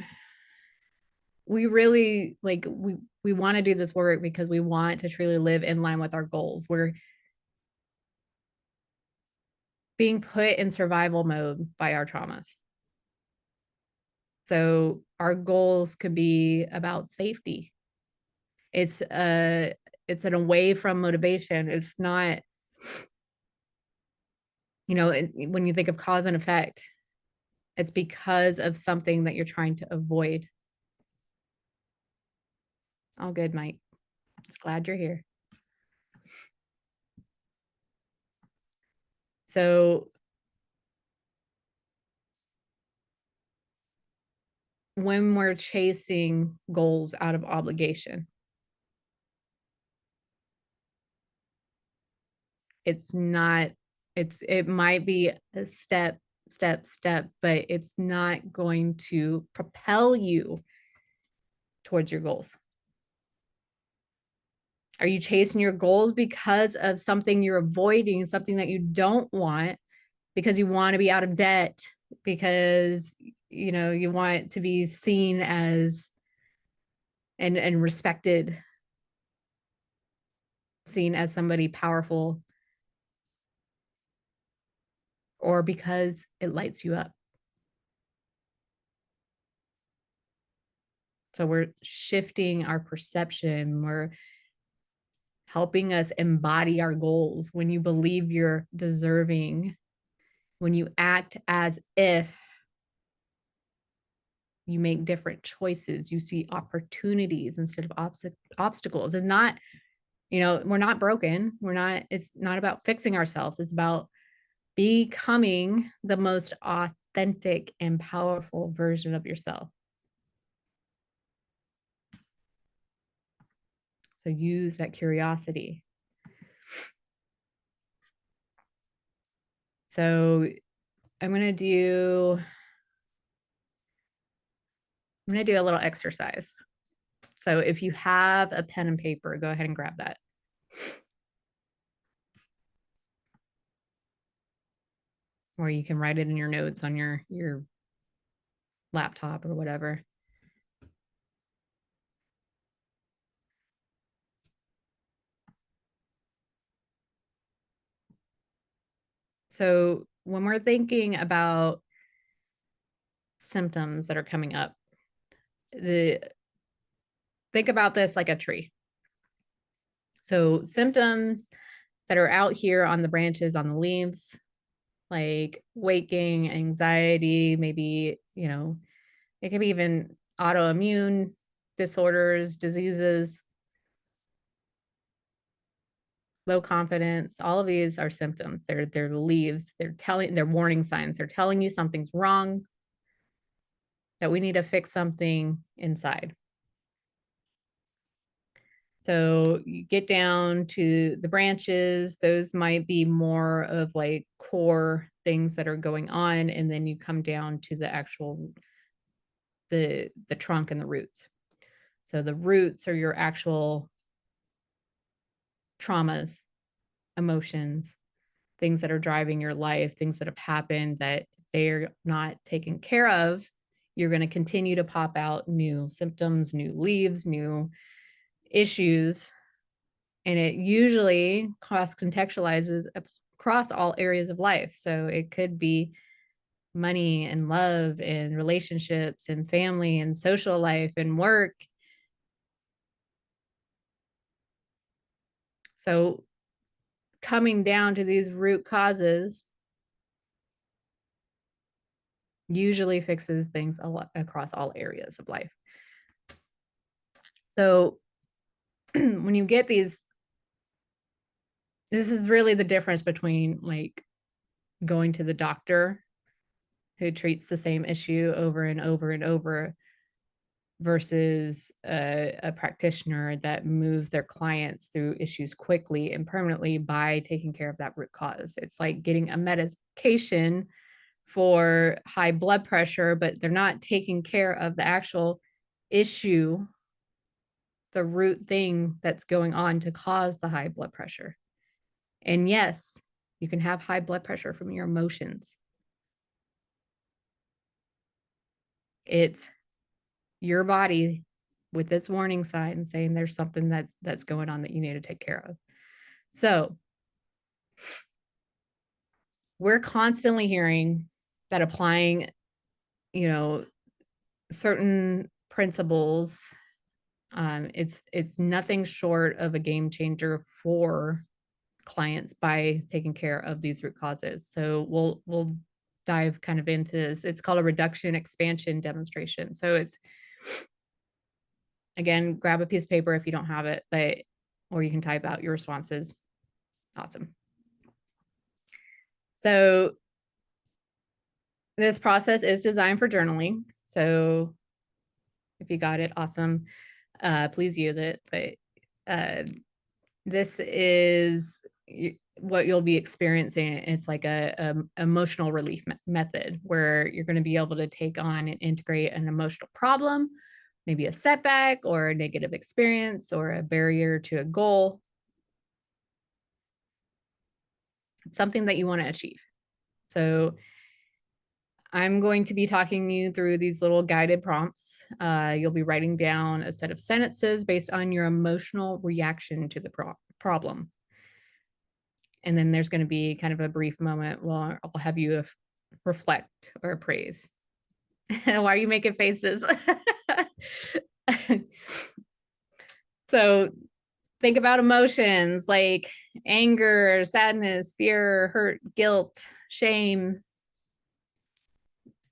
we really we want to do this work because we want to truly live in line with our goals. We're being put in survival mode by our traumas. So our goals could be about safety. It's an away from motivation. It's not, when you think of cause and effect, it's because of something that you're trying to avoid. All good, Mike. Just glad you're here. So when we're chasing goals out of obligation, it might be a step, but it's not going to propel you towards your goals. Are you chasing your goals because of something you're avoiding, something that you don't want, because you want to be out of debt, because you want to be seen as and respected, seen as somebody powerful, or because it lights you up? So we're shifting our perception. We're helping us embody our goals. When you believe you're deserving, when you act as if, you make different choices, you see opportunities instead of obstacles. It's not, we're not broken. It's not about fixing ourselves. It's about becoming the most authentic and powerful version of yourself. So use that curiosity. So I'm going to do a little exercise. So if you have a pen and paper, go ahead and grab that. Or you can write it in your notes on your laptop or whatever. So when we're thinking about symptoms that are coming up, think about this like a tree. So symptoms that are out here on the branches, on the leaves, like waking, anxiety, maybe, it could be even autoimmune disorders, diseases, low confidence. All of these are symptoms. They're the leaves. They're warning signs. They're telling you something's wrong, that we need to fix something inside. So you get down to the branches, those might be more of like core things that are going on. And then you come down to the actual, the trunk and the roots. So the roots are your actual traumas, emotions, things that are driving your life, things that have happened that they're not taken care of. You're going to continue to pop out new symptoms, new leaves, new issues. And it usually cross contextualizes across all areas of life. So it could be money and love and relationships and family and social life and work. So coming down to these root causes usually fixes things a lot across all areas of life. So when you get these, this is really the difference between like going to the doctor who treats the same issue over and over and over versus a practitioner that moves their clients through issues quickly and permanently by taking care of that root cause. It's like getting a medication for high blood pressure, but they're not taking care of the actual issue, the root thing that's going on to cause the high blood pressure. And yes, you can have high blood pressure from your emotions. It's your body with its warning sign saying there's something that's going on that you need to take care of. So we're constantly hearing that applying, certain principles. It's nothing short of a game changer for clients by taking care of these root causes. So we'll dive kind of into this. It's called a reduction expansion demonstration. So it's, again, grab a piece of paper if you don't have it, but or you can type out your responses. Awesome. So this process is designed for journaling. So if you got it, awesome. Please use it. But this is what you'll be experiencing. It's like a emotional relief method where you're going to be able to take on and integrate an emotional problem, maybe a setback or a negative experience or a barrier to a goal, something that you want to achieve. So I'm going to be talking you through these little guided prompts. You'll be writing down a set of sentences based on your emotional reaction to the problem. And then there's going to be kind of a brief moment where I'll have you reflect or appraise. Why are you making faces? So think about emotions like anger, sadness, fear, hurt, guilt, shame.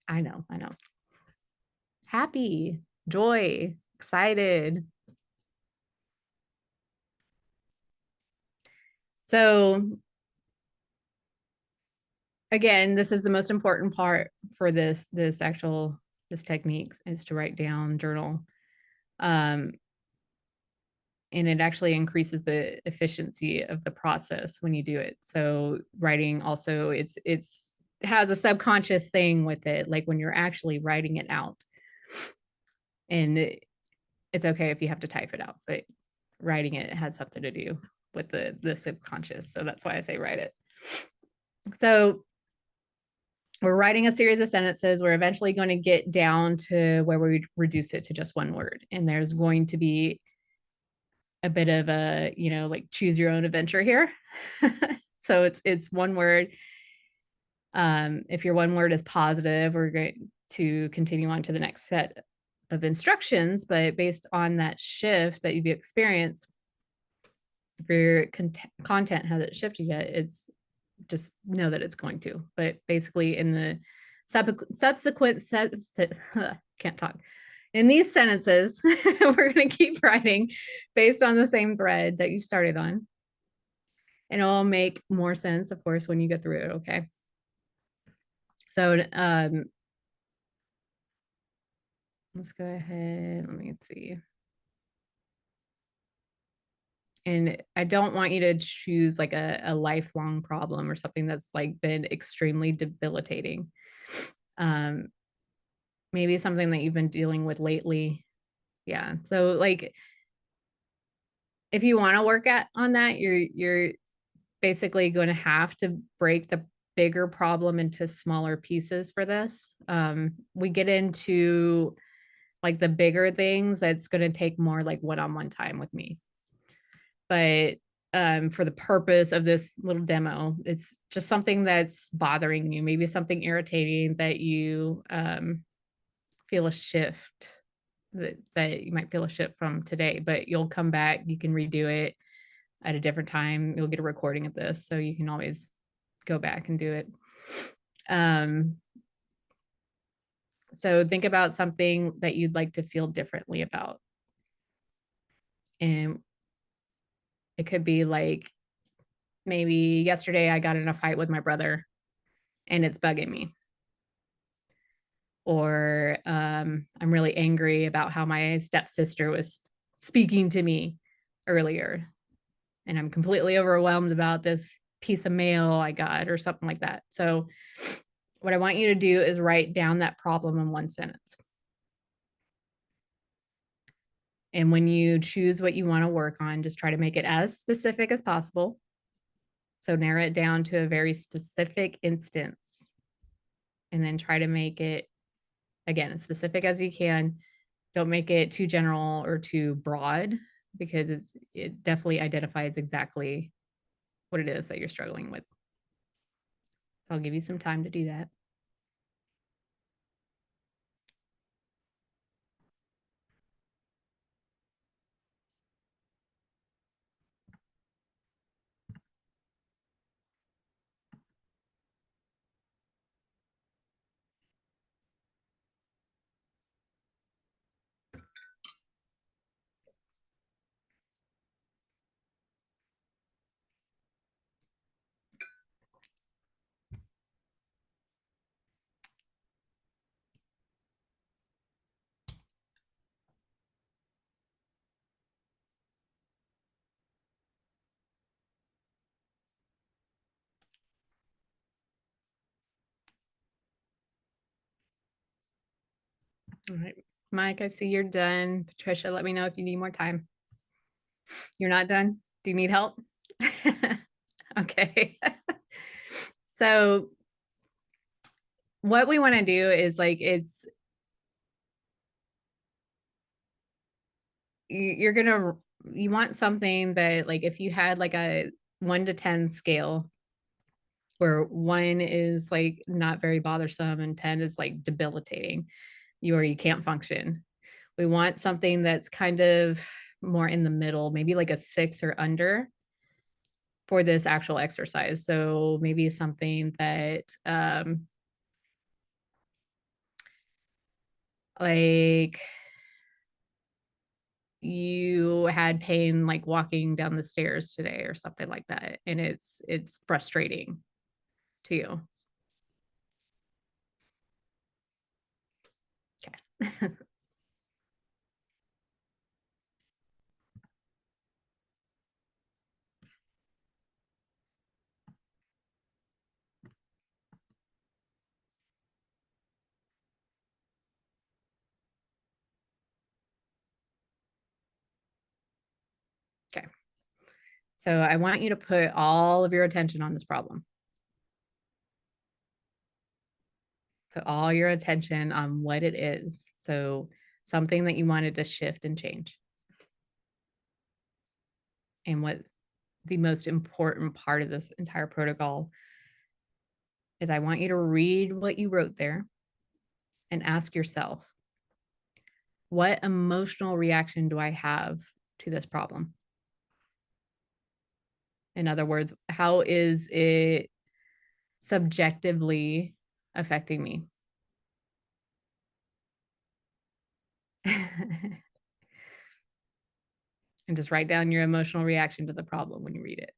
I know. Happy, joy, excited. So again, this is the most important part for this technique is to write down, journal. And it actually increases the efficiency of the process when you do it. So writing also, it's has a subconscious thing with it, like when you're actually writing it out. And it's okay if you have to type it out, but writing it has something to do with the subconscious. So that's why I say write it. So we're writing a series of sentences. We're eventually going to get down to where we reduce it to just one word. And there's going to be a bit of a, like choose your own adventure here. So it's one word. If your one word is positive, we're going to continue on to the next set of instructions, but based on that shift that you've experienced, if your content hasn't shifted yet, it's just know that it's going to. But basically in the subsequent can't talk. In these sentences, we're going to keep writing based on the same thread that you started on. And it'll make more sense, of course, when you get through it, okay? So let's go ahead. Let me see. And I don't want you to choose like a lifelong problem or something that's like been extremely debilitating. Maybe something that you've been dealing with lately. Yeah. So like, if you want to work on that, you're basically going to have to break the bigger problem into smaller pieces for this. We get into like the bigger things that's going to take more like one-on-one time with me. But for the purpose of this little demo, it's just something that's bothering you, maybe something irritating that you feel a shift, that you might feel a shift from today, but you'll come back, you can redo it at a different time. You'll get a recording of this, so you can always go back and do it. So think about something that you'd like to feel differently about. And it could be like, maybe yesterday I got in a fight with my brother and it's bugging me. Or I'm really angry about how my stepsister was speaking to me earlier. And I'm completely overwhelmed about this piece of mail I got or something like that. So what I want you to do is write down that problem in one sentence. And when you choose what you want to work on, just try to make it as specific as possible. So narrow it down to a very specific instance. And then try to make it, again, as specific as you can. Don't make it too general or too broad, because it definitely identifies exactly what it is that you're struggling with. So I'll give you some time to do that. All right, Mike, I see you're done. Patricia, let me know if you need more time. You're not done? Do you need help? Okay. So what we want to do is like, you're gonna, you want something that like, if you had like a 1 to 10 scale, where 1 is like not very bothersome and 10 is like debilitating, you can't function. We want something that's kind of more in the middle, maybe like a 6 or under for this actual exercise. So maybe something that like you had pain like walking down the stairs today or something like that, and it's frustrating to you. Okay. Okay. So I want you to put all of your attention on this problem. Put all your attention on what it is. So something that you wanted to shift and change. And what the most important part of this entire protocol is, I want you to read what you wrote there and ask yourself, what emotional reaction do I have to this problem? In other words, how is it subjectively affecting me? And just write down your emotional reaction to the problem when you read it.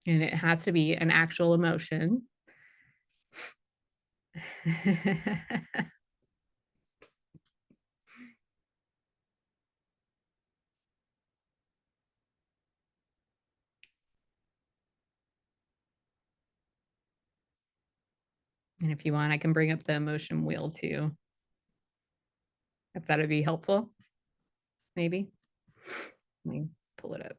And it has to be an actual emotion. And if you want, I can bring up the emotion wheel too, if that would be helpful, maybe. Let me pull it up.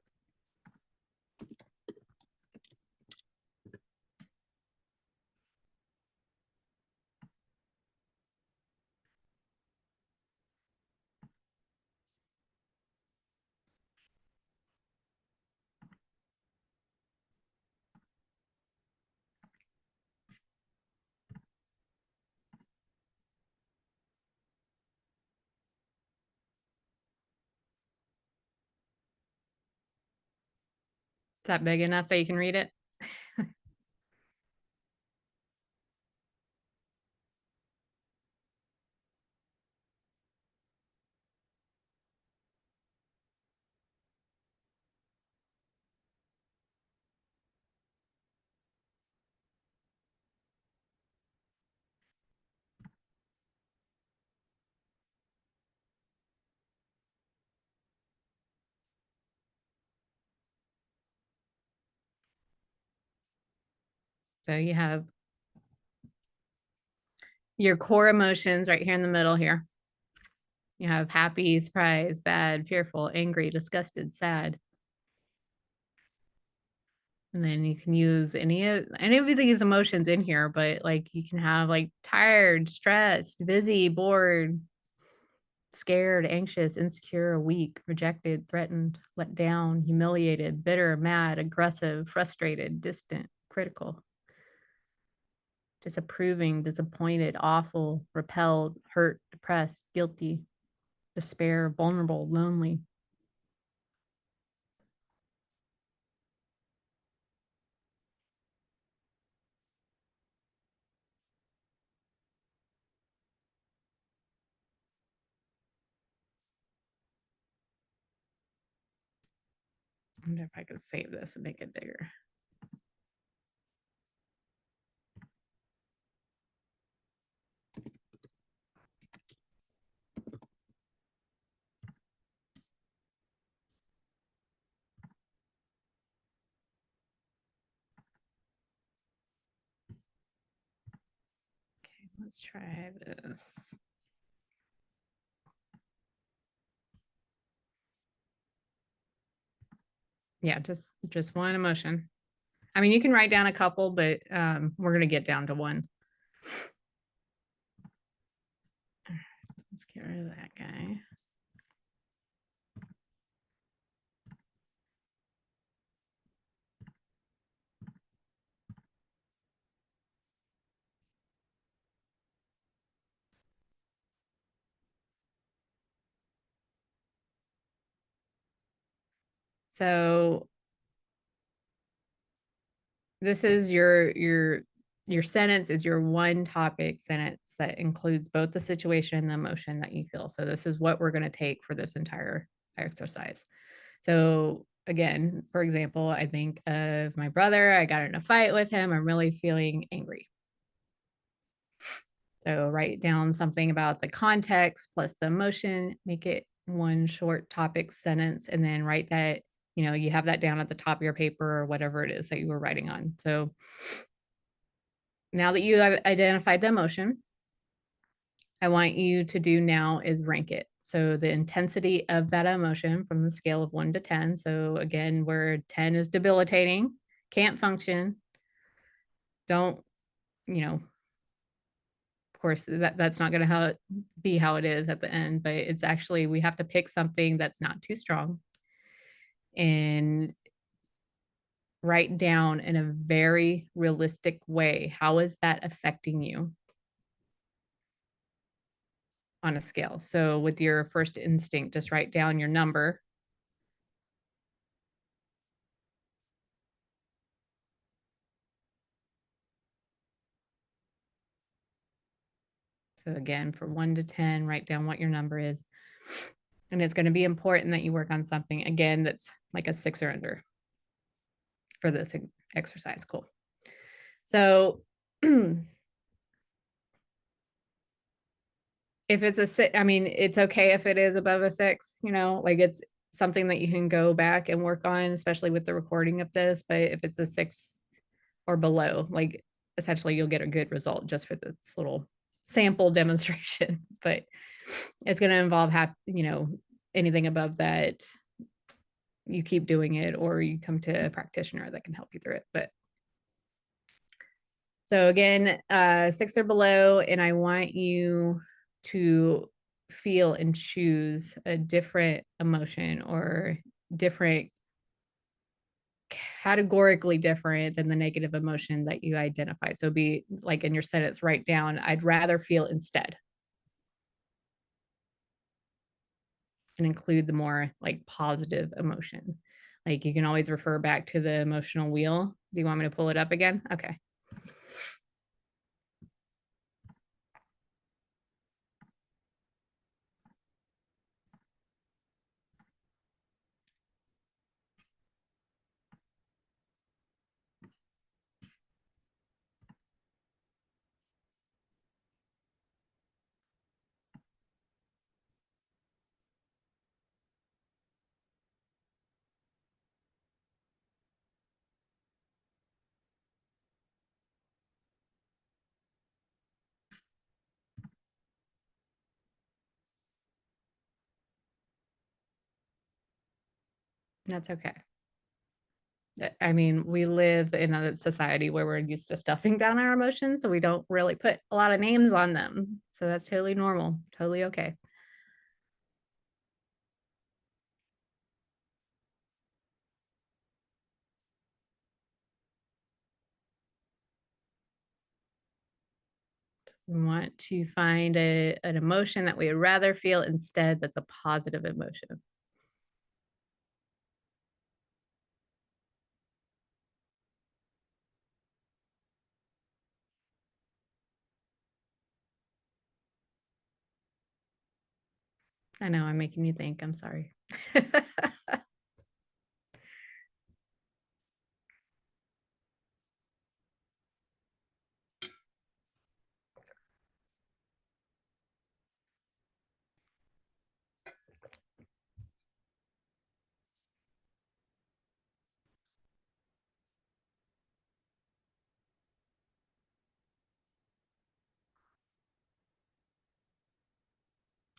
Is that big enough that you can read it? So you have your core emotions right here in the middle here. You have happy, surprised, bad, fearful, angry, disgusted, sad. And then you can use any of these emotions in here, but like you can have like tired, stressed, busy, bored, scared, anxious, insecure, weak, rejected, threatened, let down, humiliated, bitter, mad, aggressive, frustrated, distant, critical, disapproving, disappointed, awful, repelled, hurt, depressed, guilty, despair, vulnerable, lonely. I wonder if I could save this and make it bigger. Let's try this. Yeah, just one emotion. I mean, you can write down a couple, but we're going to get down to one. Let's get rid of that guy. So this is your sentence is your one topic sentence that includes both the situation and the emotion that you feel. So this is what we're going to take for this entire exercise. So again, for example, I think of my brother. I got in a fight with him. I'm really feeling angry. So write down something about the context plus the emotion, make it one short topic sentence, and then write that, you have that down at the top of your paper or whatever it is that you were writing on. So now that you have identified the emotion, I want you to do now is rank it. So the intensity of that emotion from the scale of 1 to 10. So again, where 10 is debilitating, can't function, don't, of course, that's not going to be how it is at the end, but it's actually, we have to pick something that's not too strong and write down in a very realistic way, how is that affecting you on a scale? So with your first instinct, just write down your number. So again, from 1 to 10, write down what your number is. And it's going to be important that you work on something, again, that's like a 6 or under for this exercise. Cool. So if it's a 6, I mean, it's okay if it is above a 6, like it's something that you can go back and work on, especially with the recording of this. But if it's a 6 or below, like essentially you'll get a good result just for this little sample demonstration. But it's going to involve anything above that, you keep doing it or you come to a practitioner that can help you through it. But so again, 6 or below, and I want you to feel and choose a different emotion or different, categorically different than the negative emotion that you identify. So be like in your sentence, write down, I'd rather feel instead. And include the more like positive emotion. Like you can always refer back to the emotional wheel. Do you want me to pull it up again? Okay. That's okay. I mean, we live in a society where we're used to stuffing down our emotions, so we don't really put a lot of names on them. So that's totally normal, totally okay. We want to find an emotion that we would rather feel instead that's a positive emotion. I know I'm making you think. I'm sorry.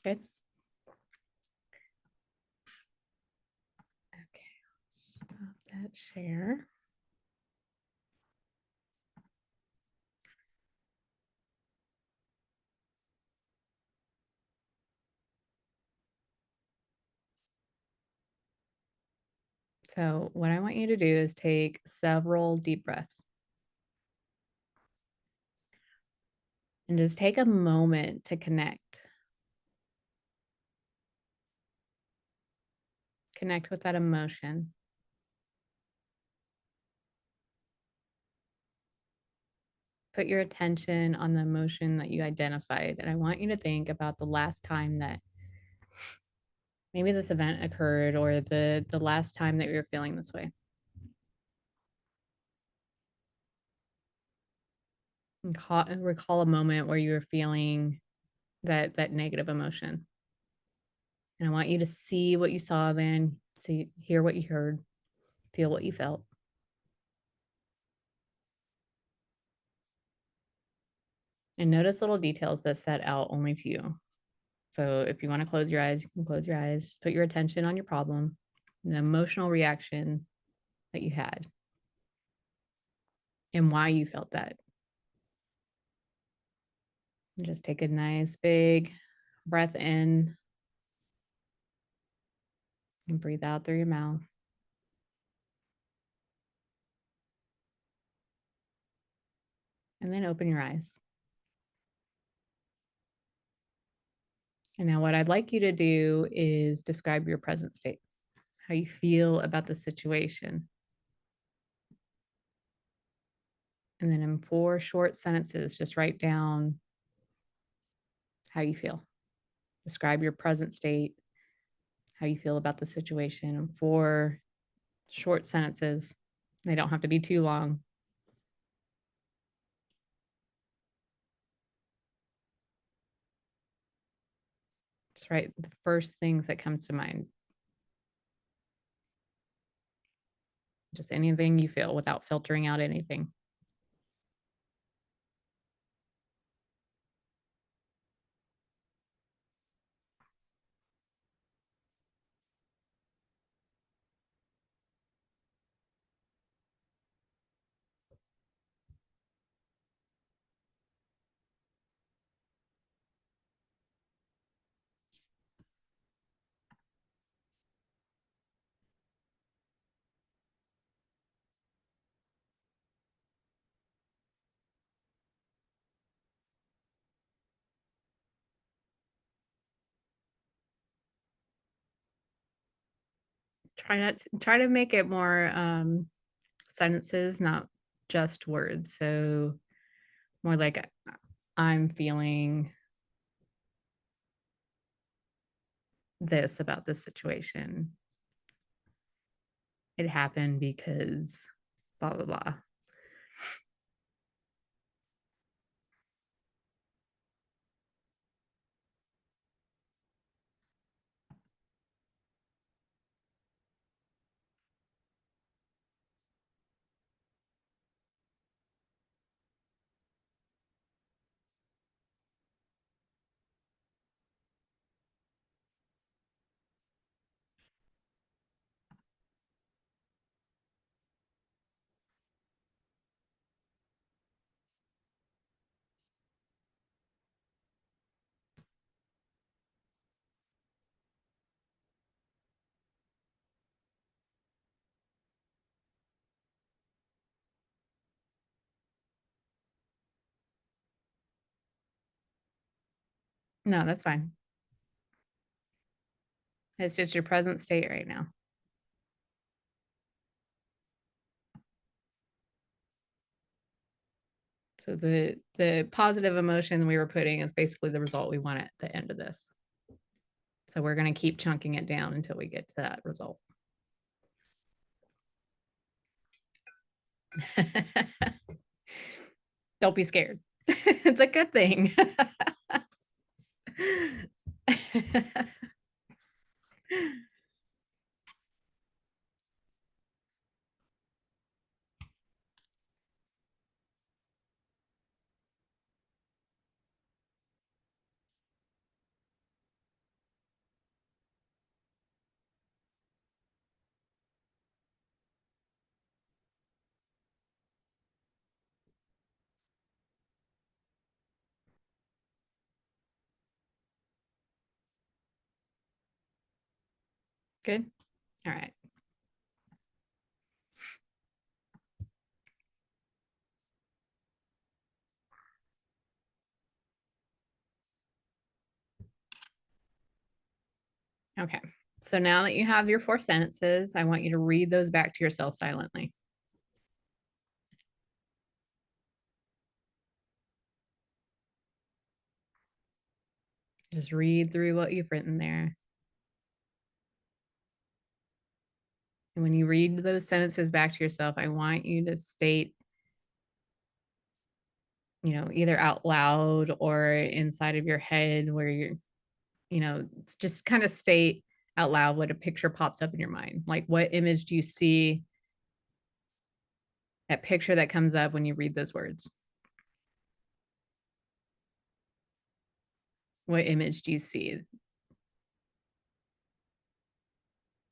Good. Okay, stop that share. So what I want you to do is take several deep breaths and just take a moment to connect. Connect with that emotion. Put your attention on the emotion that you identified. And I want you to think about the last time that maybe this event occurred or the last time that you were feeling this way. And recall a moment where you were feeling that negative emotion. And I want you to see what you saw then, hear what you heard, feel what you felt. And notice little details that set out only to you. So if you want to close your eyes, you can close your eyes. Just put your attention on your problem, the emotional reaction that you had, and why you felt that. And just take a nice big breath in and breathe out through your mouth. And then open your eyes. And now what I'd like you to do is describe your present state, how you feel about the situation. And then in 4 short sentences, just write down how you feel. Describe your present state, how you feel about the situation in 4 short sentences. They don't have to be too long. Just write the first things that comes to mind. Just anything you feel without filtering out anything. Try to make it more sentences, not just words. So more like I'm feeling this about this situation. It happened because blah blah blah. No, that's fine. It's just your present state right now. So the positive emotion we were putting is basically the result we want at the end of this. So we're going to keep chunking it down until we get to that result. Don't be scared. It's a good thing. Good. All right. Okay. So now that you have your 4 sentences, I want you to read those back to yourself silently. Just read through what you've written there. And when you read those sentences back to yourself, I want you to state, either out loud or inside of your head where just kind of state out loud what a picture pops up in your mind. Like, what image do you see? That picture that comes up when you read those words. What image do you see?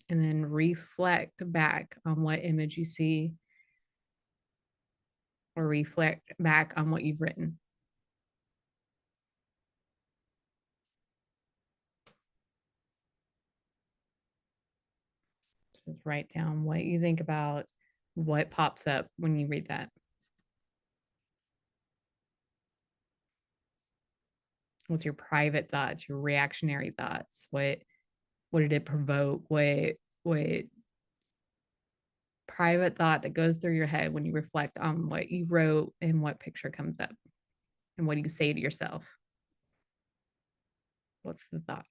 And then reflect back on what image you see, or reflect back on what you've written. Just write down what you think about, what pops up when you read that. What's your private thoughts, your reactionary thoughts? What did it provoke? What private thought that goes through your head when you reflect on what you wrote and what picture comes up? And what do you say to yourself? What's the thought?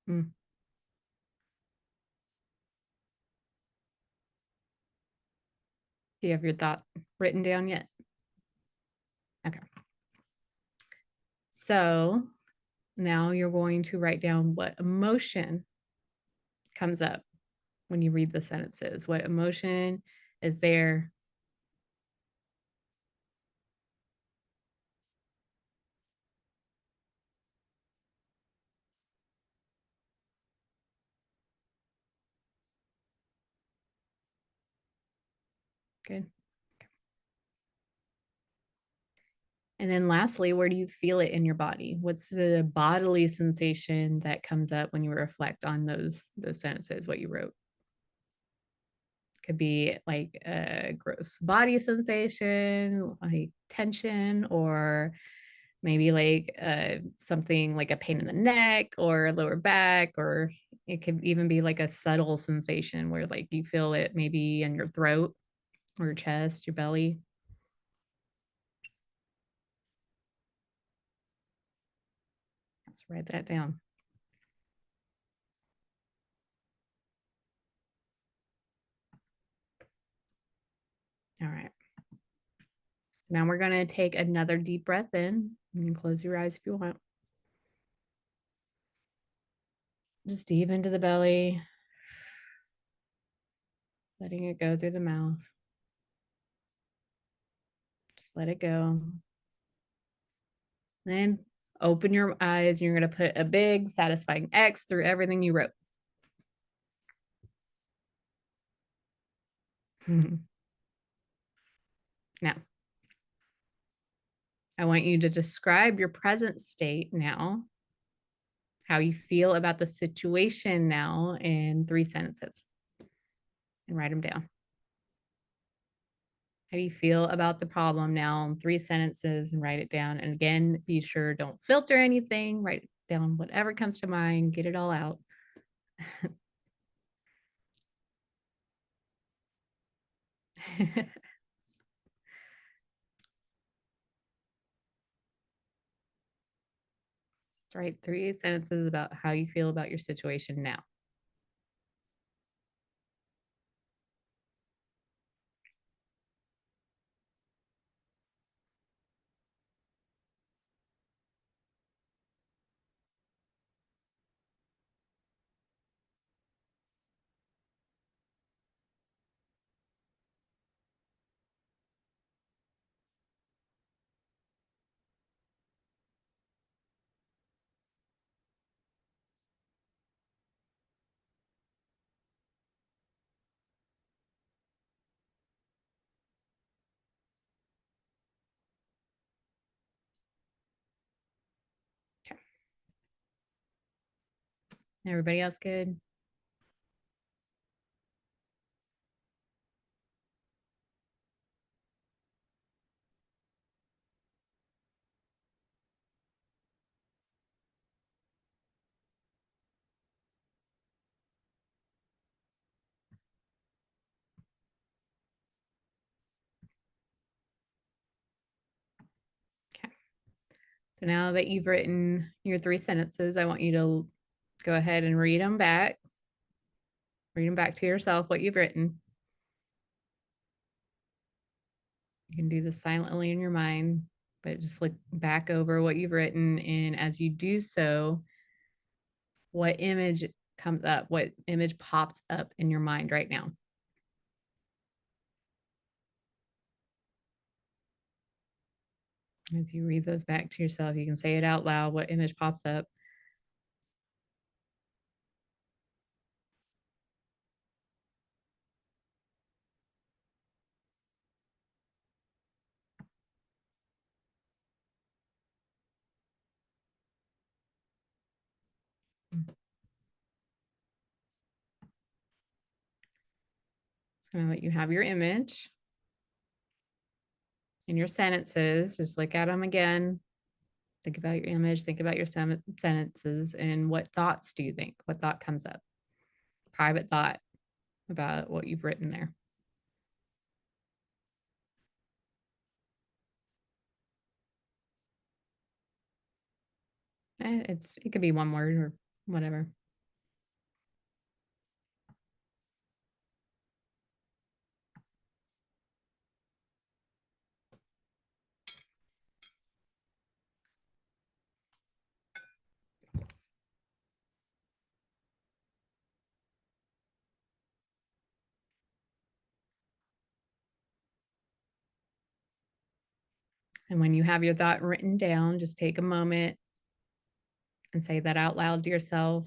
Mm. Do you have your thought written down yet? Okay. So now you're going to write down what emotion comes up when you read the sentences. What emotion is there? Good. And then lastly, where do you feel it in your body? What's the bodily sensation that comes up when you reflect on those sentences, what you wrote? Could be like a gross body sensation, like tension, or maybe like something like a pain in the neck or lower back, or it could even be like a subtle sensation where like you feel it maybe in your throat or your chest, your belly. Let's write that down. All right. So now we're going to take another deep breath in. You can close your eyes if you want. Just deep into the belly, letting it go through the mouth. Just let it go. Then open your eyes. You're going to put a big, satisfying X through everything you wrote. Now, I want you to describe your present state now how you feel about the situation now in 3 sentences, and write them down. How do you feel about the problem now in 3 sentences, and write it down? And again, be sure, don't filter anything, write down whatever comes to mind, get it all out. Just write 3 sentences about how you feel about your situation now. Okay. Everybody else good? Okay. So now that you've written your 3 sentences, I want you to go ahead and read them back. Read them back to yourself, what you've written. You can do this silently in your mind, but just look back over what you've written. And as you do so, what image comes up? What image pops up in your mind right now? As you read those back to yourself, you can say it out loud. What image pops up? So now that you have your image and your sentences, just look at them again. Think about your image, think about your sentences, and what thoughts do you think? What thought comes up? Private thought about what you've written there. It could be one word or whatever. And when you have your thought written down, just take a moment and say that out loud to yourself.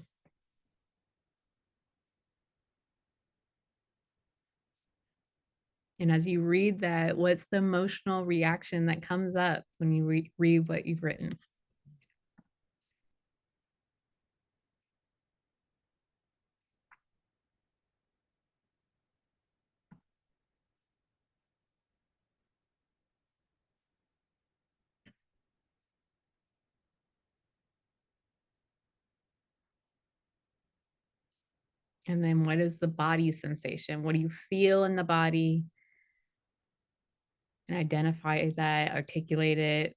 And as you read that, what's the emotional reaction that comes up when you read what you've written? And then what is the body sensation? What do you feel in the body? And identify that, articulate it,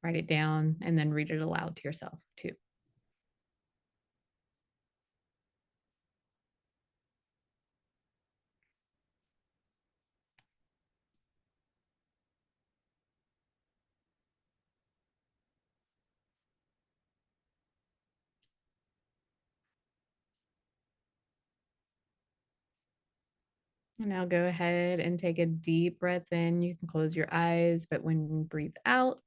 write it down, and then read it aloud to yourself too. And now go ahead and take a deep breath in. You can close your eyes, but when you breathe out,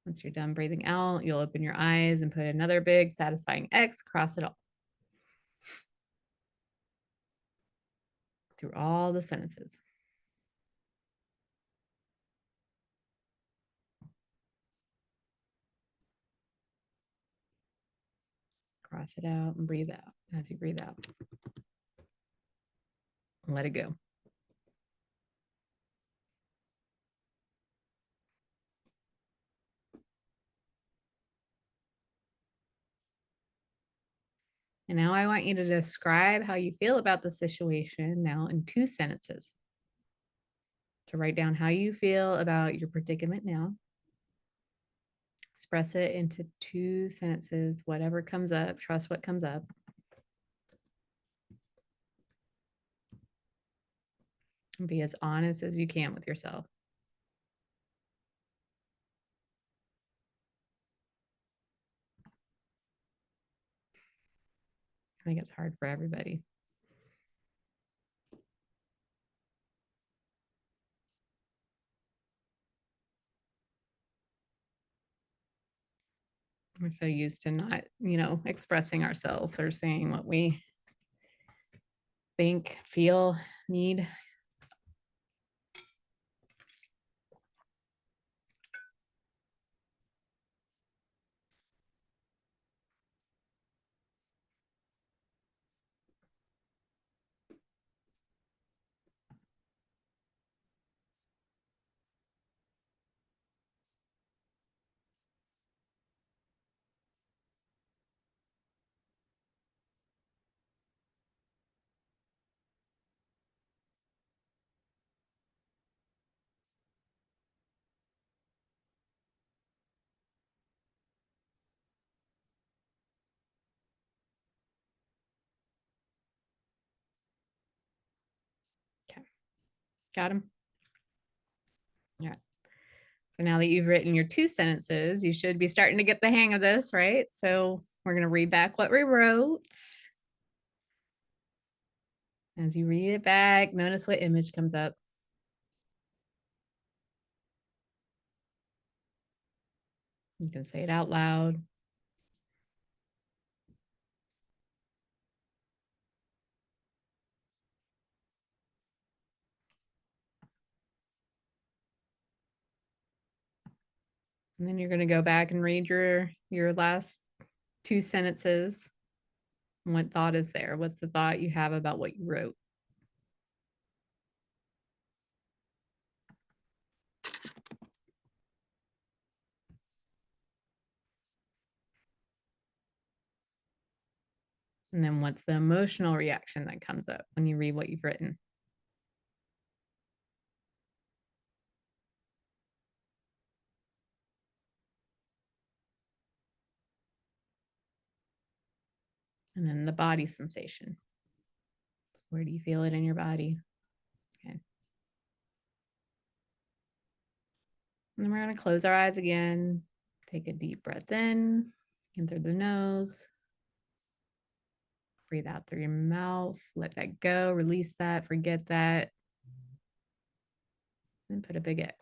once you're done breathing out, you'll open your eyes and put another big satisfying X across it all. Through all the sentences. Cross it out and breathe out. As you breathe out, let it go. And now I want you to describe how you feel about the situation now in 2 sentences. To write down how you feel about your predicament now. Express it into 2 sentences, whatever comes up, trust what comes up. And be as honest as you can with yourself. I think it's hard for everybody. We're so used to not, expressing ourselves or saying what we think, feel, need. Okay. Got him? Yeah. So now that you've written your 2 sentences, you should be starting to get the hang of this, right? So we're going to read back what we wrote. As you read it back, notice what image comes up. You can say it out loud. And then you're going to go back and read your last 2 sentences. What thought is there? What's the thought you have about what you wrote? And then what's the emotional reaction that comes up when you read what you've written? And then the body sensation. Where do you feel it in your body? Okay. And then we're going to close our eyes again. Take a deep breath in through the nose. Breathe out through your mouth. Let that go. Release that. Forget that. And put a big X.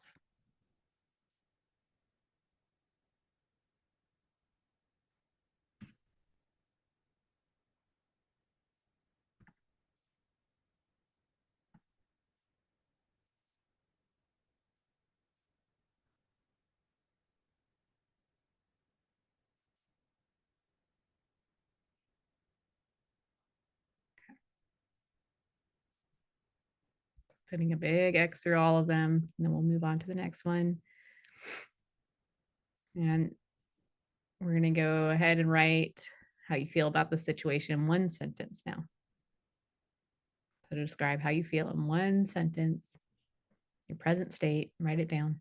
Putting a big X through all of them. And then we'll move on to the next one. And we're going to go ahead and write how you feel about the situation in 1 sentence now. So to describe how you feel in 1 sentence, your present state, write it down.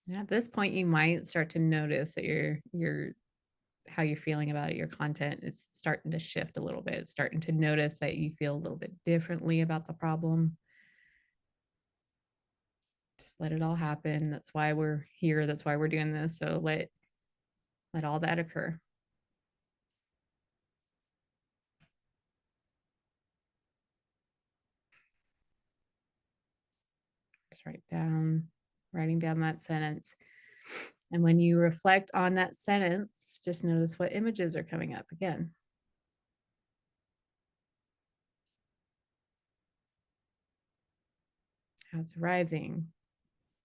And at this point, you might start to notice that your how you're feeling about it, your content is starting to shift a little bit. It's starting to notice that you feel a little bit differently about the problem. Just let it all happen. That's why we're here. That's why we're doing this. So let all that occur. Just writing down that sentence. And when you reflect on that sentence, just notice what images are coming up again. How it's rising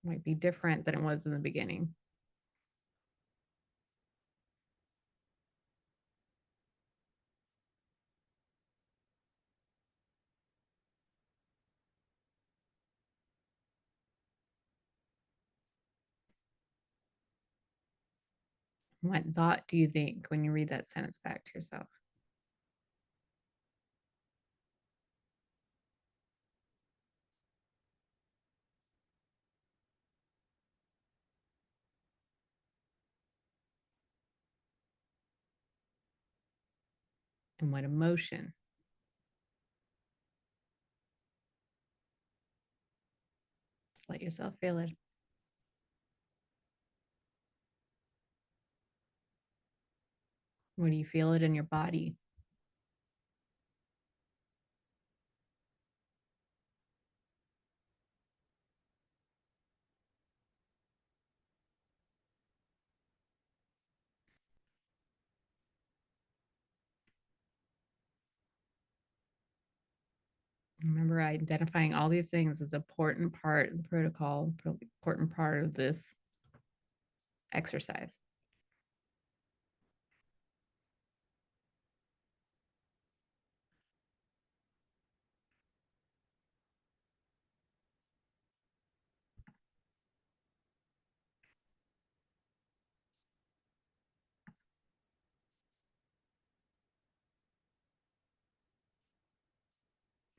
might be different than it was in the beginning. What thought do you think when you read that sentence back to yourself? And what emotion? Just let yourself feel it. Where do you feel it in your body? Remember, identifying all these things is an important part of the protocol, important part of this exercise.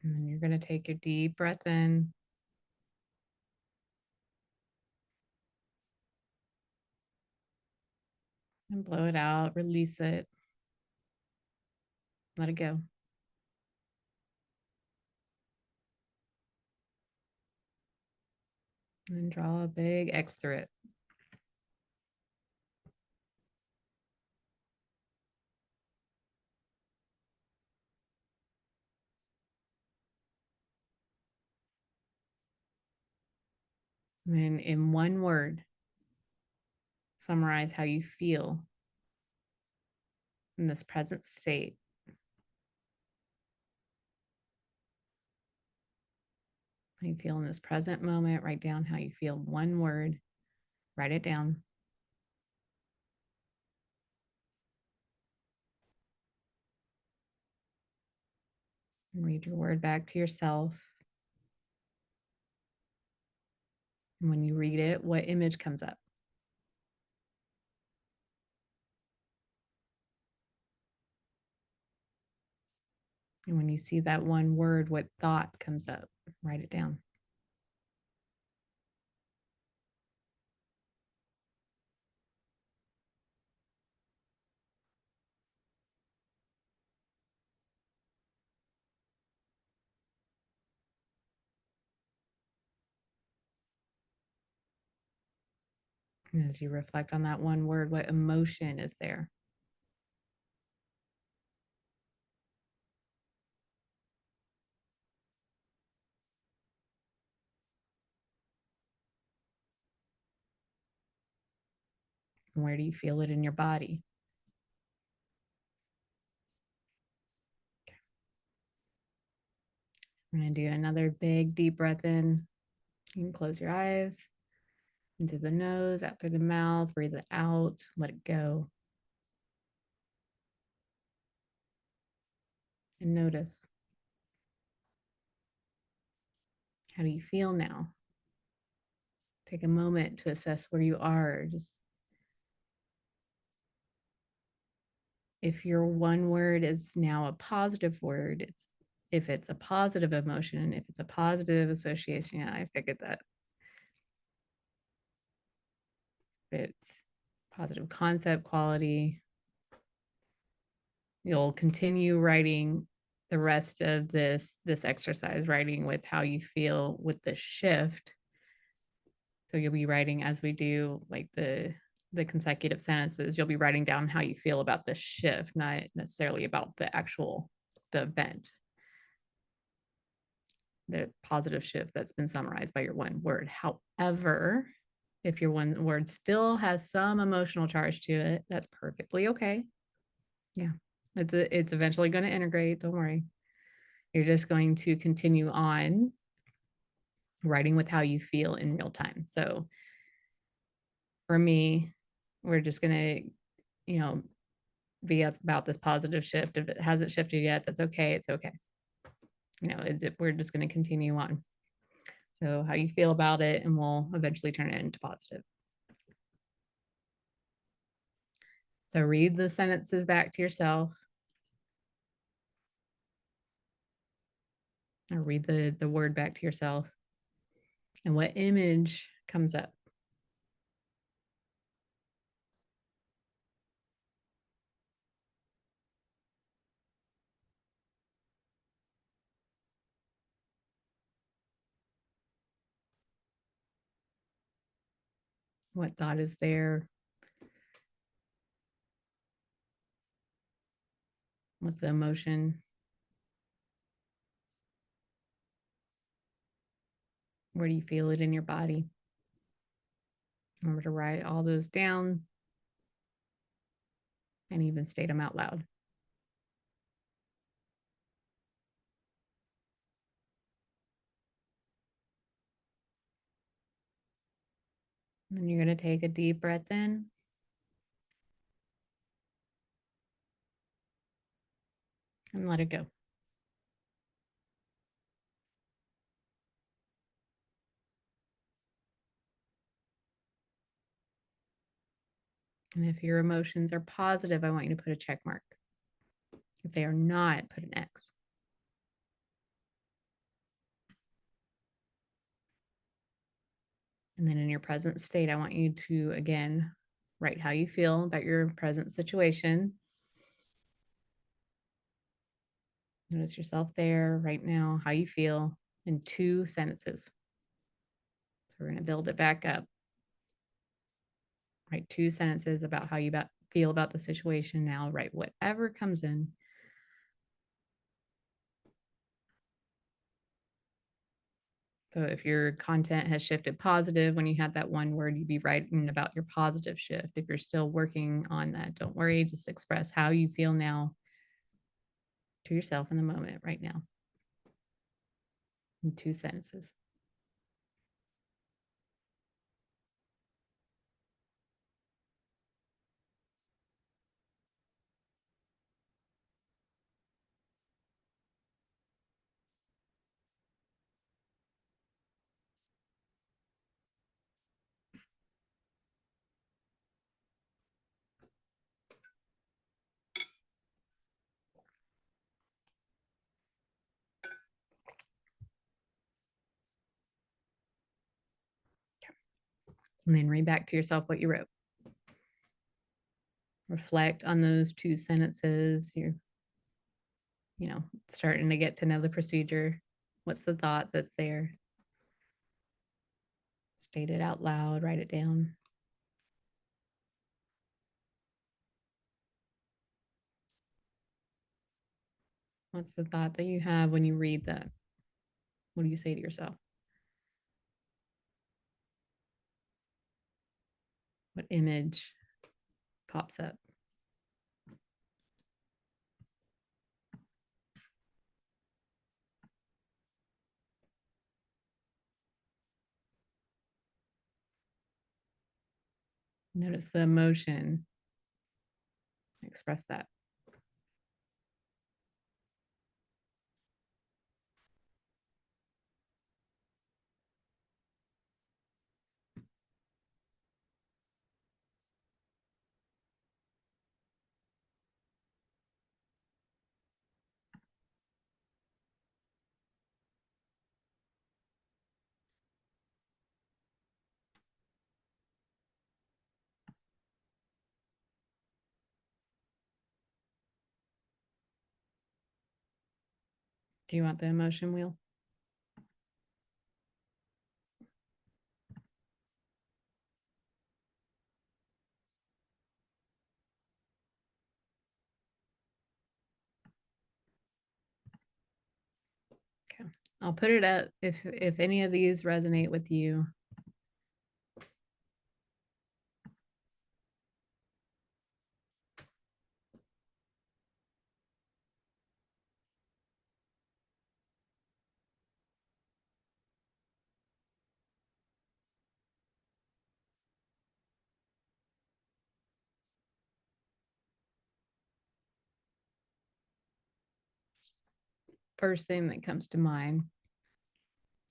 And then you're going to take your deep breath in. And blow it out, release it. Let it go. And then draw a big X through it. And then in one word, summarize how you feel in this present state. How you feel in this present moment. Write down how you feel. One word. Write it down. And read your word back to yourself. And when you read it, what image comes up? And when you see that one word, what thought comes up? Write it down. And as you reflect on that one word, what emotion is there? And where do you feel it in your body? I'm going to do another big deep breath in. You can close your eyes. Into the nose, out through the mouth, breathe it out, let it go. And notice. How do you feel now? Take a moment to assess where you are. Just if your one word is now a positive word, if it's a positive emotion, if it's a positive association, yeah, I figured that. If it's positive concept, quality, you'll continue writing the rest of this exercise, writing with how you feel with the shift. So you'll be writing as we do like the consecutive sentences, you'll be writing down how you feel about the shift, not necessarily about the event. the positive shift that's been summarized by your one word. However, if your one word still has some emotional charge to it, that's perfectly okay. Yeah, it's eventually going to integrate. Don't worry. You're just going to continue on writing with how you feel in real time. So for me, we're just going to, be about this positive shift. If it hasn't shifted yet, that's okay. It's okay. We're just going to continue on. So how you feel about it, and we'll eventually turn it into positive. So read the sentences back to yourself. Or read the word back to yourself. And what image comes up? What thought is there? What's the emotion? Where do you feel it in your body? Remember to write all those down and even state them out loud. And then you're going to take a deep breath in. And let it go. And if your emotions are positive, I want you to put a check mark. If they are not, put an X. And then in your present state, I want you to, again, write how you feel about your present situation. Notice yourself there right now, how you feel in 2 sentences. So we're going to build it back up. Write 2 sentences about how you feel about the situation. Now write whatever comes in. So if your content has shifted positive when you had that one word, you'd be writing about your positive shift. If you're still working on that, don't worry, just express how you feel now to yourself in the moment right now in 2 sentences. And then read back to yourself what you wrote. Reflect on those 2 sentences. You're, starting to get to know the procedure. What's the thought that's there? State it out loud, write it down. What's the thought that you have when you read that? What do you say to yourself? What image pops up? Notice the emotion. Express that. Do you want the emotion wheel? Okay. I'll put it up if any of these resonate with you. First thing that comes to mind.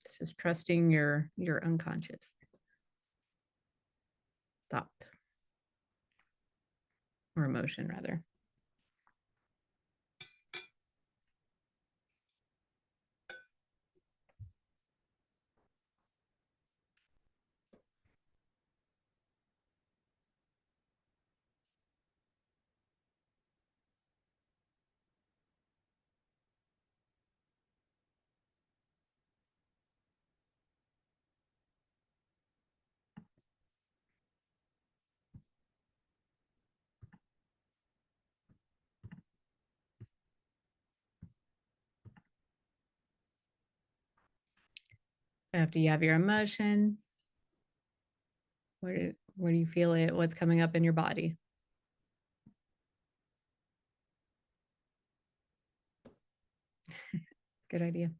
This is trusting your unconscious thought or emotion rather. After you have your emotion, where do you feel it? What's coming up in your body? Good idea.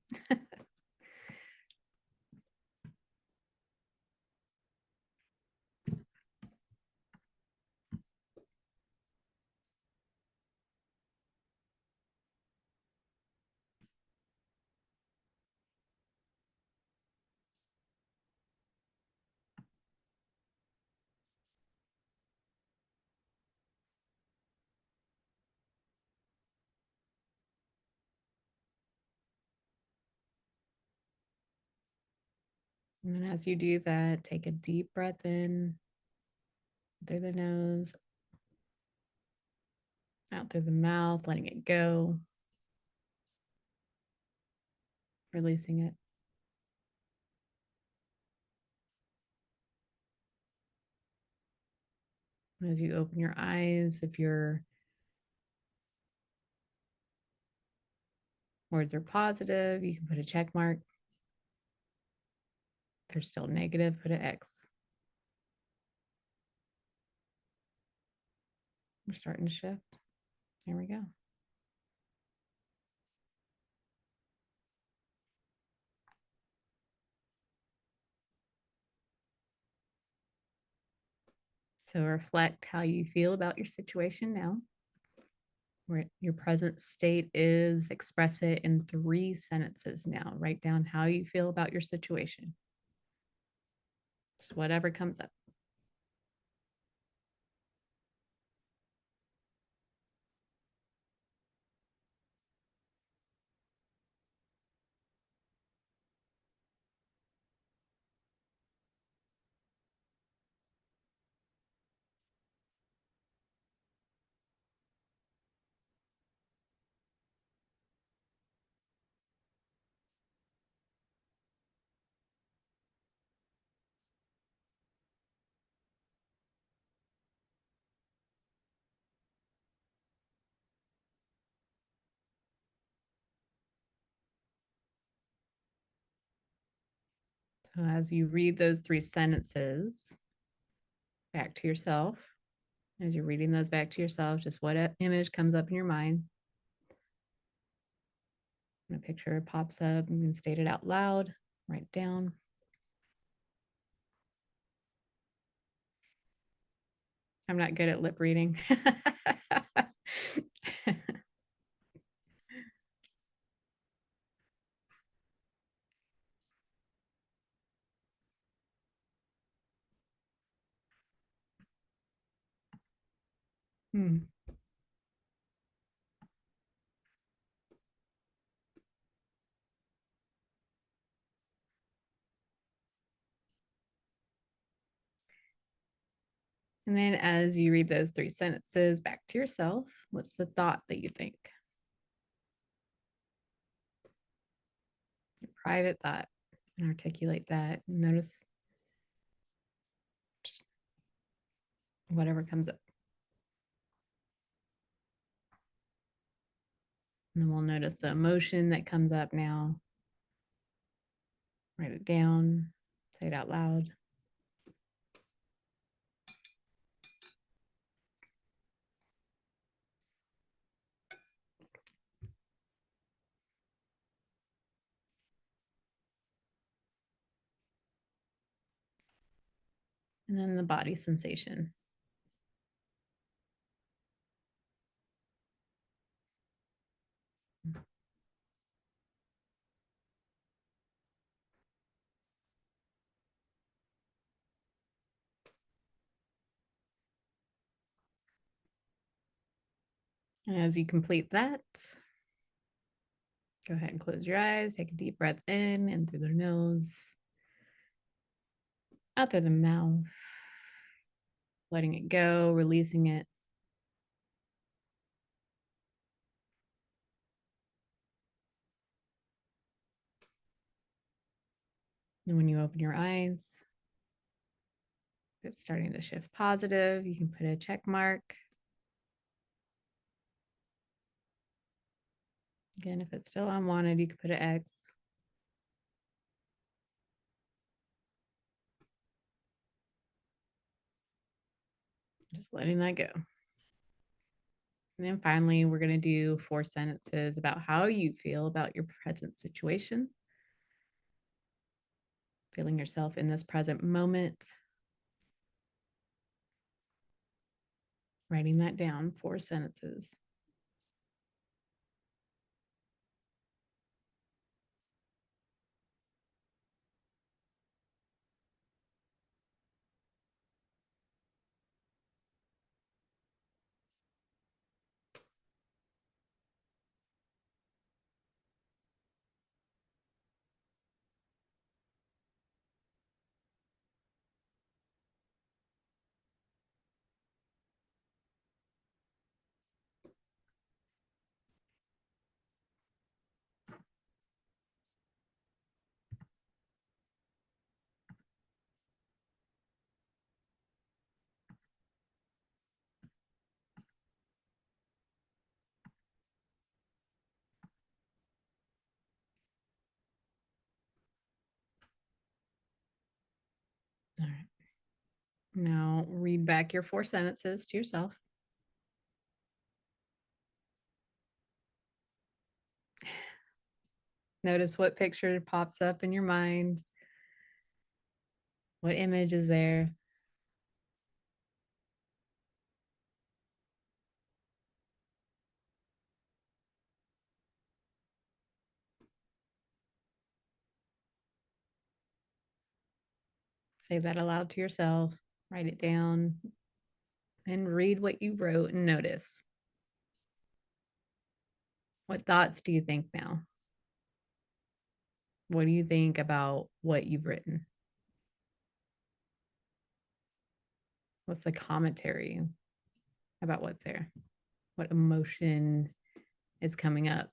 And then as you do that, take a deep breath in through the nose, out through the mouth, letting it go, releasing it. As you open your eyes, if your words are positive, you can put a check mark. If they're still negative, put an X. We're starting to shift. There we go. So reflect how you feel about your situation now. Where your present state is, express it in 3 sentences now. Write down how you feel about your situation. Just whatever comes up. So as you read those 3 sentences back to yourself, as you're reading those back to yourself, just what image comes up in your mind. When a picture pops up, you can state it out loud, write it down. I'm not good at lip reading. Hmm. And then as you read those 3 sentences back to yourself, what's the thought that you think? Your private thought, and articulate that. Notice whatever comes up. And then we'll notice the emotion that comes up now. Write it down, say it out loud. And then the body sensation. And as you complete that, go ahead and close your eyes. Take a deep breath in through the nose, out through the mouth, letting it go, releasing it. And when you open your eyes, if it's starting to shift positive, you can put a check mark. Again, if it's still unwanted, you can put an X. Just letting that go. And then finally, we're going to do 4 sentences about how you feel about your present situation, feeling yourself in this present moment. Writing that down, 4 sentences. All right. Now read back your 4 sentences to yourself. Notice what picture pops up in your mind. What image is there? Say that aloud to yourself. Write it down and read what you wrote and notice. What thoughts do you think now? What do you think about what you've written? What's the commentary about what's there? What emotion is coming up?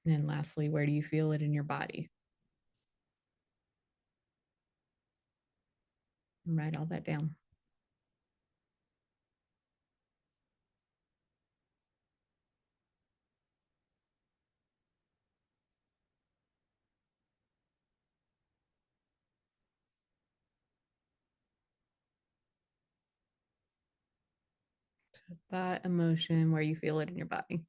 And then lastly, where do you feel it in your body? And write all that down. So that emotion, where you feel it in your body.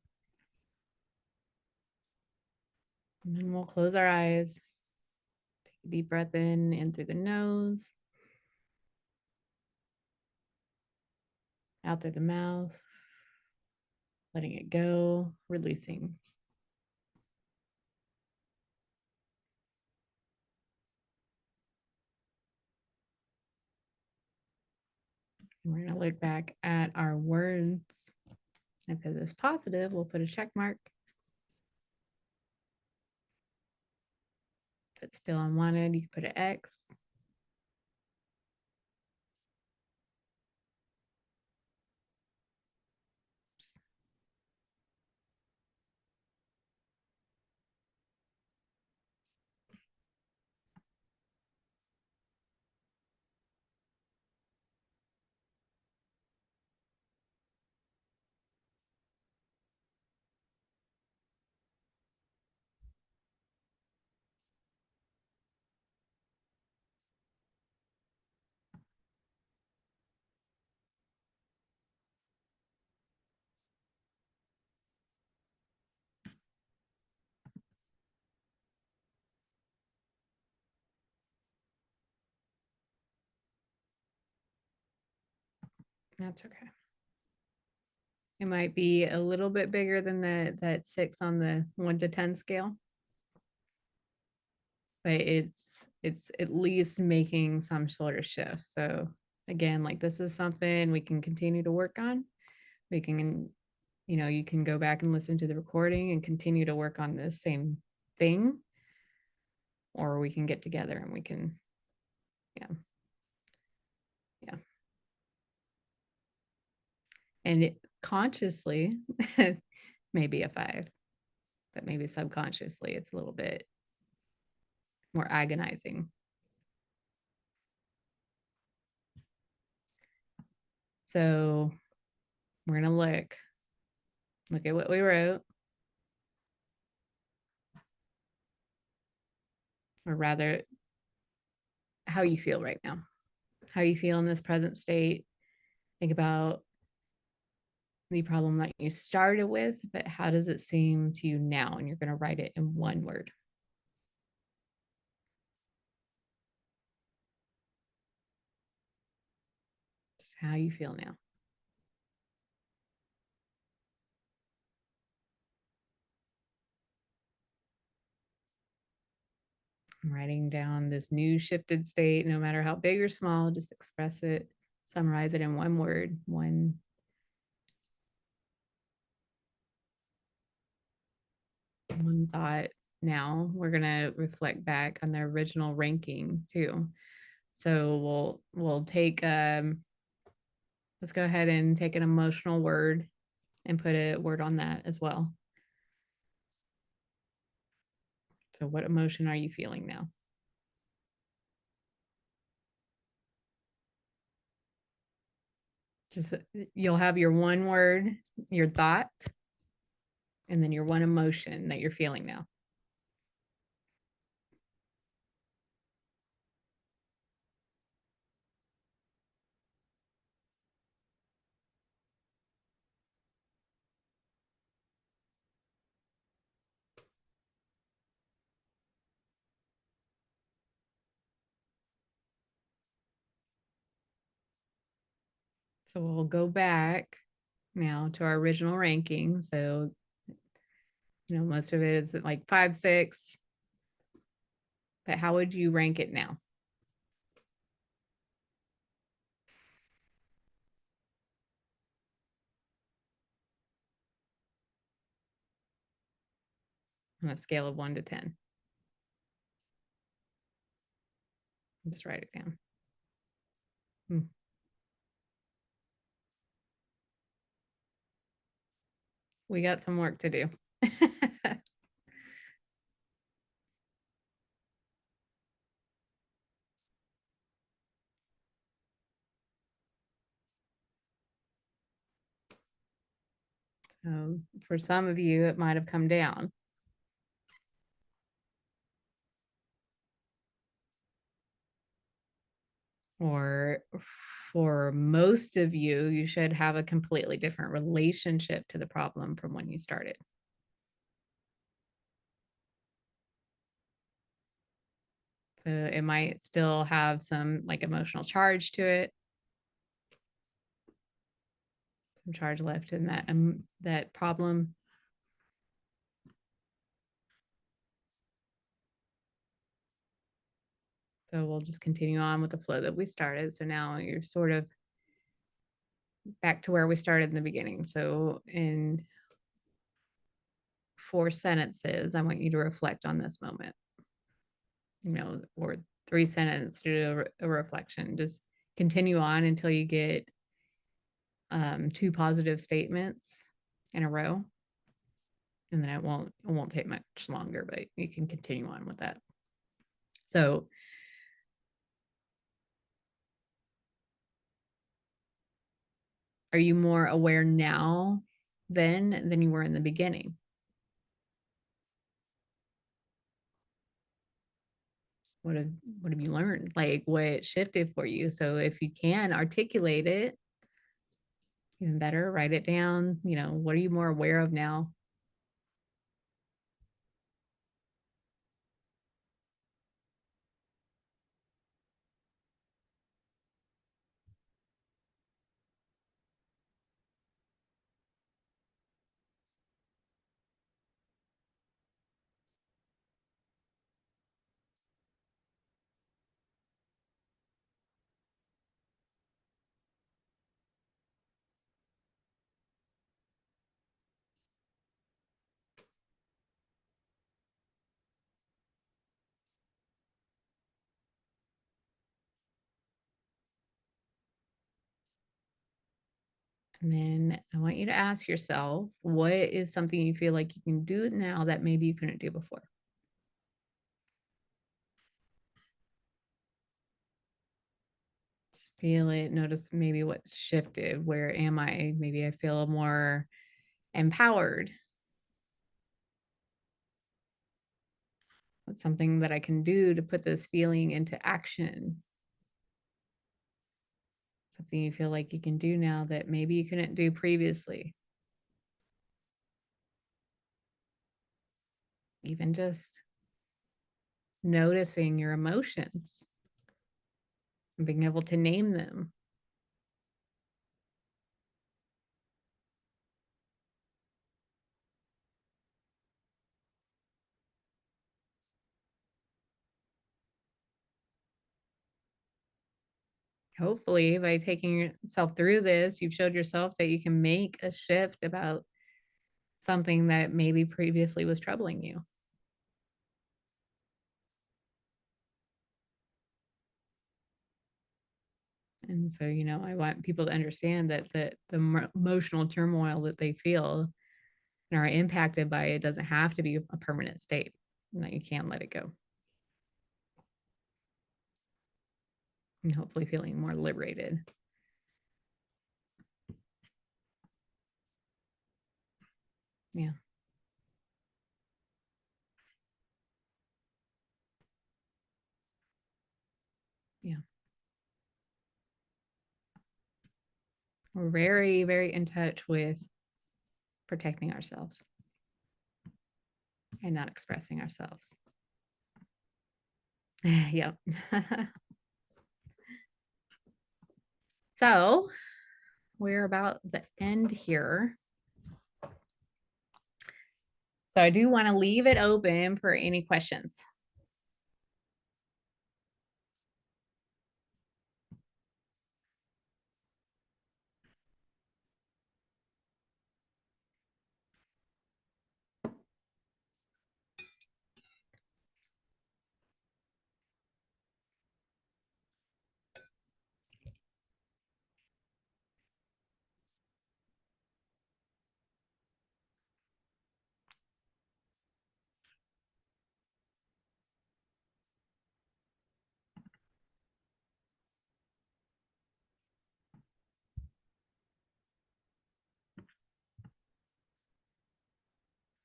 And then we'll close our eyes. Take a deep breath in through the nose, out through the mouth, letting it go, releasing. And we're going to look back at our words. If it is positive, we'll put a check mark. If it's still unwanted, you can put an X. That's okay. It might be a little bit bigger than that 6 on the 1 to 10 scale. But it's at least making some sort of shift. So again, like this is something we can continue to work on. We can, you can go back and listen to the recording and continue to work on this same thing. Or we can get together and we can, yeah. Yeah. And consciously, maybe a 5, but maybe subconsciously it's a little bit more agonizing. So we're going to look at what we wrote, or rather how you feel right now, how you feel in this present state. Think about the problem that you started with, but how does it seem to you now? And you're going to write it in 1 word. Just how you feel now. I'm writing down this new shifted state, no matter how big or small, just express it, summarize it in 1 word, one thought. Now we're going to reflect back on the original ranking too. So we'll take let's go ahead and take an emotional word and put a word on that as well. So what emotion are you feeling now? Just you'll have your 1 word, your thought, and then your 1 emotion that you're feeling now. So we'll go back now to our original ranking. So, most of it is like 5, 6. But how would you rank it now? On a scale of 1 to 10. Just write it down. We got some work to do. For some of you, it might have come down. Or for most of you, you should have a completely different relationship to the problem from when you started. So it might still have some like emotional charge to it. Some charge left in that problem. So we'll just continue on with the flow that we started. So now you're sort of back to where we started in the beginning. So in 4 sentences, I want you to reflect on this moment, or 3 sentences to do a reflection. Just continue on until you get 2 positive statements in a row. And then it won't take much longer, but you can continue on with that. So are you more aware now than you were in the beginning? What have you learned? Like what shifted for you? So if you can articulate it even better, write it down. What are you more aware of now? And then I want you to ask yourself, what is something you feel like you can do now that maybe you couldn't do before? Just feel it, notice maybe what's shifted. Where am I? Maybe I feel more empowered. What's something that I can do to put this feeling into action? Something you feel like you can do now that maybe you couldn't do previously. Even just noticing your emotions and being able to name them. Hopefully, by taking yourself through this, you've showed yourself that you can make a shift about something that maybe previously was troubling you. And so, I want people to understand that the emotional turmoil that they feel and are impacted by it doesn't have to be a permanent state, and that you can let it go. And hopefully feeling more liberated. Yeah. Yeah. We're very, very in touch with protecting ourselves and not expressing ourselves. Yep. So we're about the end here. So I do want to leave it open for any questions.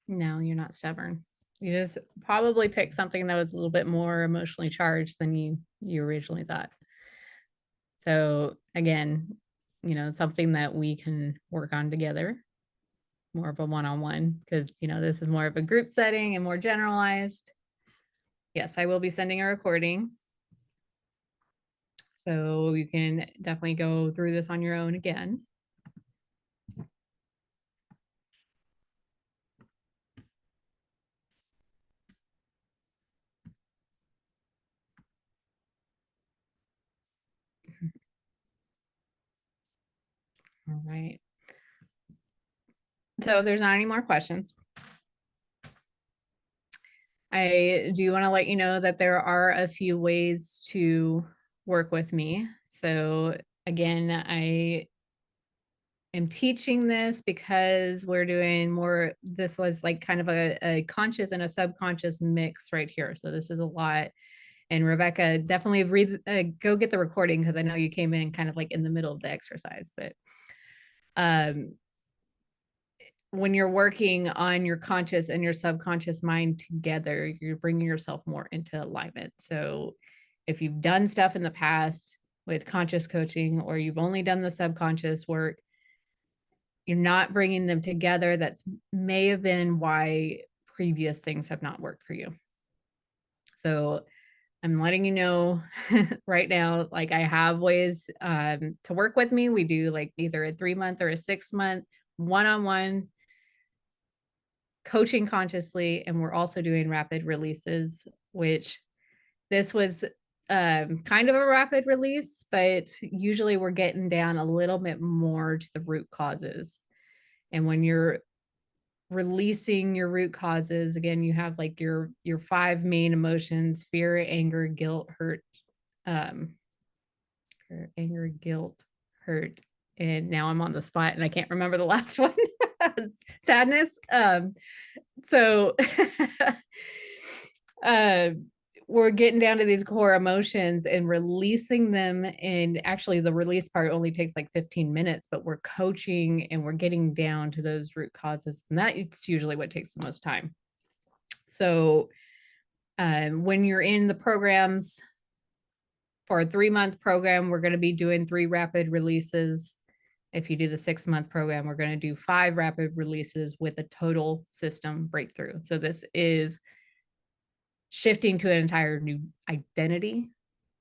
No, you're not stubborn. You just probably picked something that was a little bit more emotionally charged than you originally thought. So again, something that we can work on together, more of a one-on-one, because this is more of a group setting and more generalized. Yes, I will be sending a recording. So you can definitely go through this on your own again. All right. So if there's not any more questions, I do want to let you know that there are a few ways to work with me. So again, I am teaching this because we're doing more, this was like kind of a conscious and a subconscious mix right here. So this is a lot. And Rebecca, definitely go get the recording, because I know you came in kind of like in the middle of the exercise, but when you're working on your conscious and your subconscious mind together, you're bringing yourself more into alignment. So if you've done stuff in the past with conscious coaching, or you've only done the subconscious work, you're not bringing them together. That's may have been why previous things have not worked for you. So I'm letting you know right now, like, I have ways to work with me. We do like either a 3-month or a 6-month one-on-one coaching consciously, and we're also doing rapid releases, which this was kind of a rapid release, but usually we're getting down a little bit more to the root causes. And when you're releasing your root causes, again, you have like your 5 main emotions: fear, anger, guilt, hurt, um, anger, guilt, hurt, and now I'm on the spot and I can't remember the last one. Sadness. So we're getting down to these core emotions and releasing them. And actually, the release part only takes like 15 minutes, but we're coaching and we're getting down to those root causes. And that's usually what takes the most time. So when you're in the programs, for a 3-month program, we're going to be doing 3 rapid releases. If you do the 6-month program, we're going to do 5 rapid releases with a total system breakthrough. So this is shifting to an entire new identity.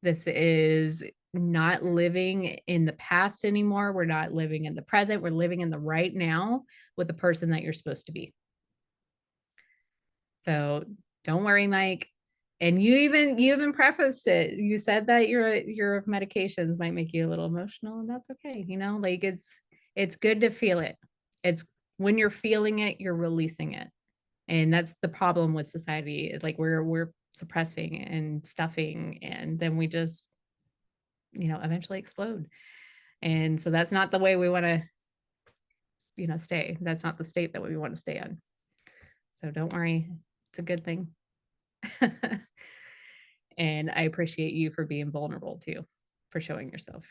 This is not living in the past anymore. We're not living in the present. We're living in the right now with the person that you're supposed to be. So don't worry, Mike. And you even prefaced it. You said that your medications might make you a little emotional, and that's okay. You know, like it's good to feel it. It's when you're feeling it, you're releasing it. And that's the problem with society. It's like we're suppressing and stuffing, and then we just, eventually explode. And so that's not the way we want to, stay. That's not the state that we want to stay in. So don't worry. It's a good thing. And I appreciate you for being vulnerable too, for showing yourself.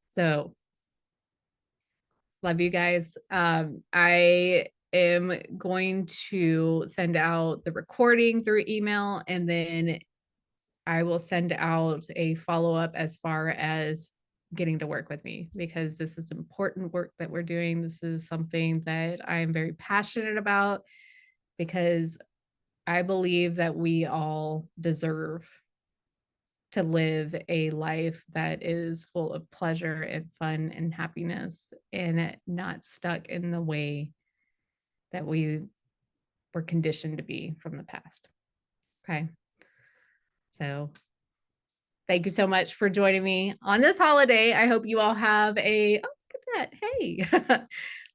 So love you guys. I am going to send out the recording through email, and then I will send out a follow-up as far as getting to work with me, because this is important work that we're doing. This is something that I'm very passionate about, because I believe that we all deserve to live a life that is full of pleasure and fun and happiness, and not stuck in the way that we were conditioned to be from the past. Okay. So thank you so much for joining me on this holiday. I hope you all have oh, look at that. Hey,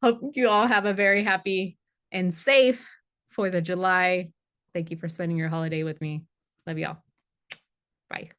hope you all have a very happy and safe 4th of July. Thank you for spending your holiday with me. Love y'all. Bye.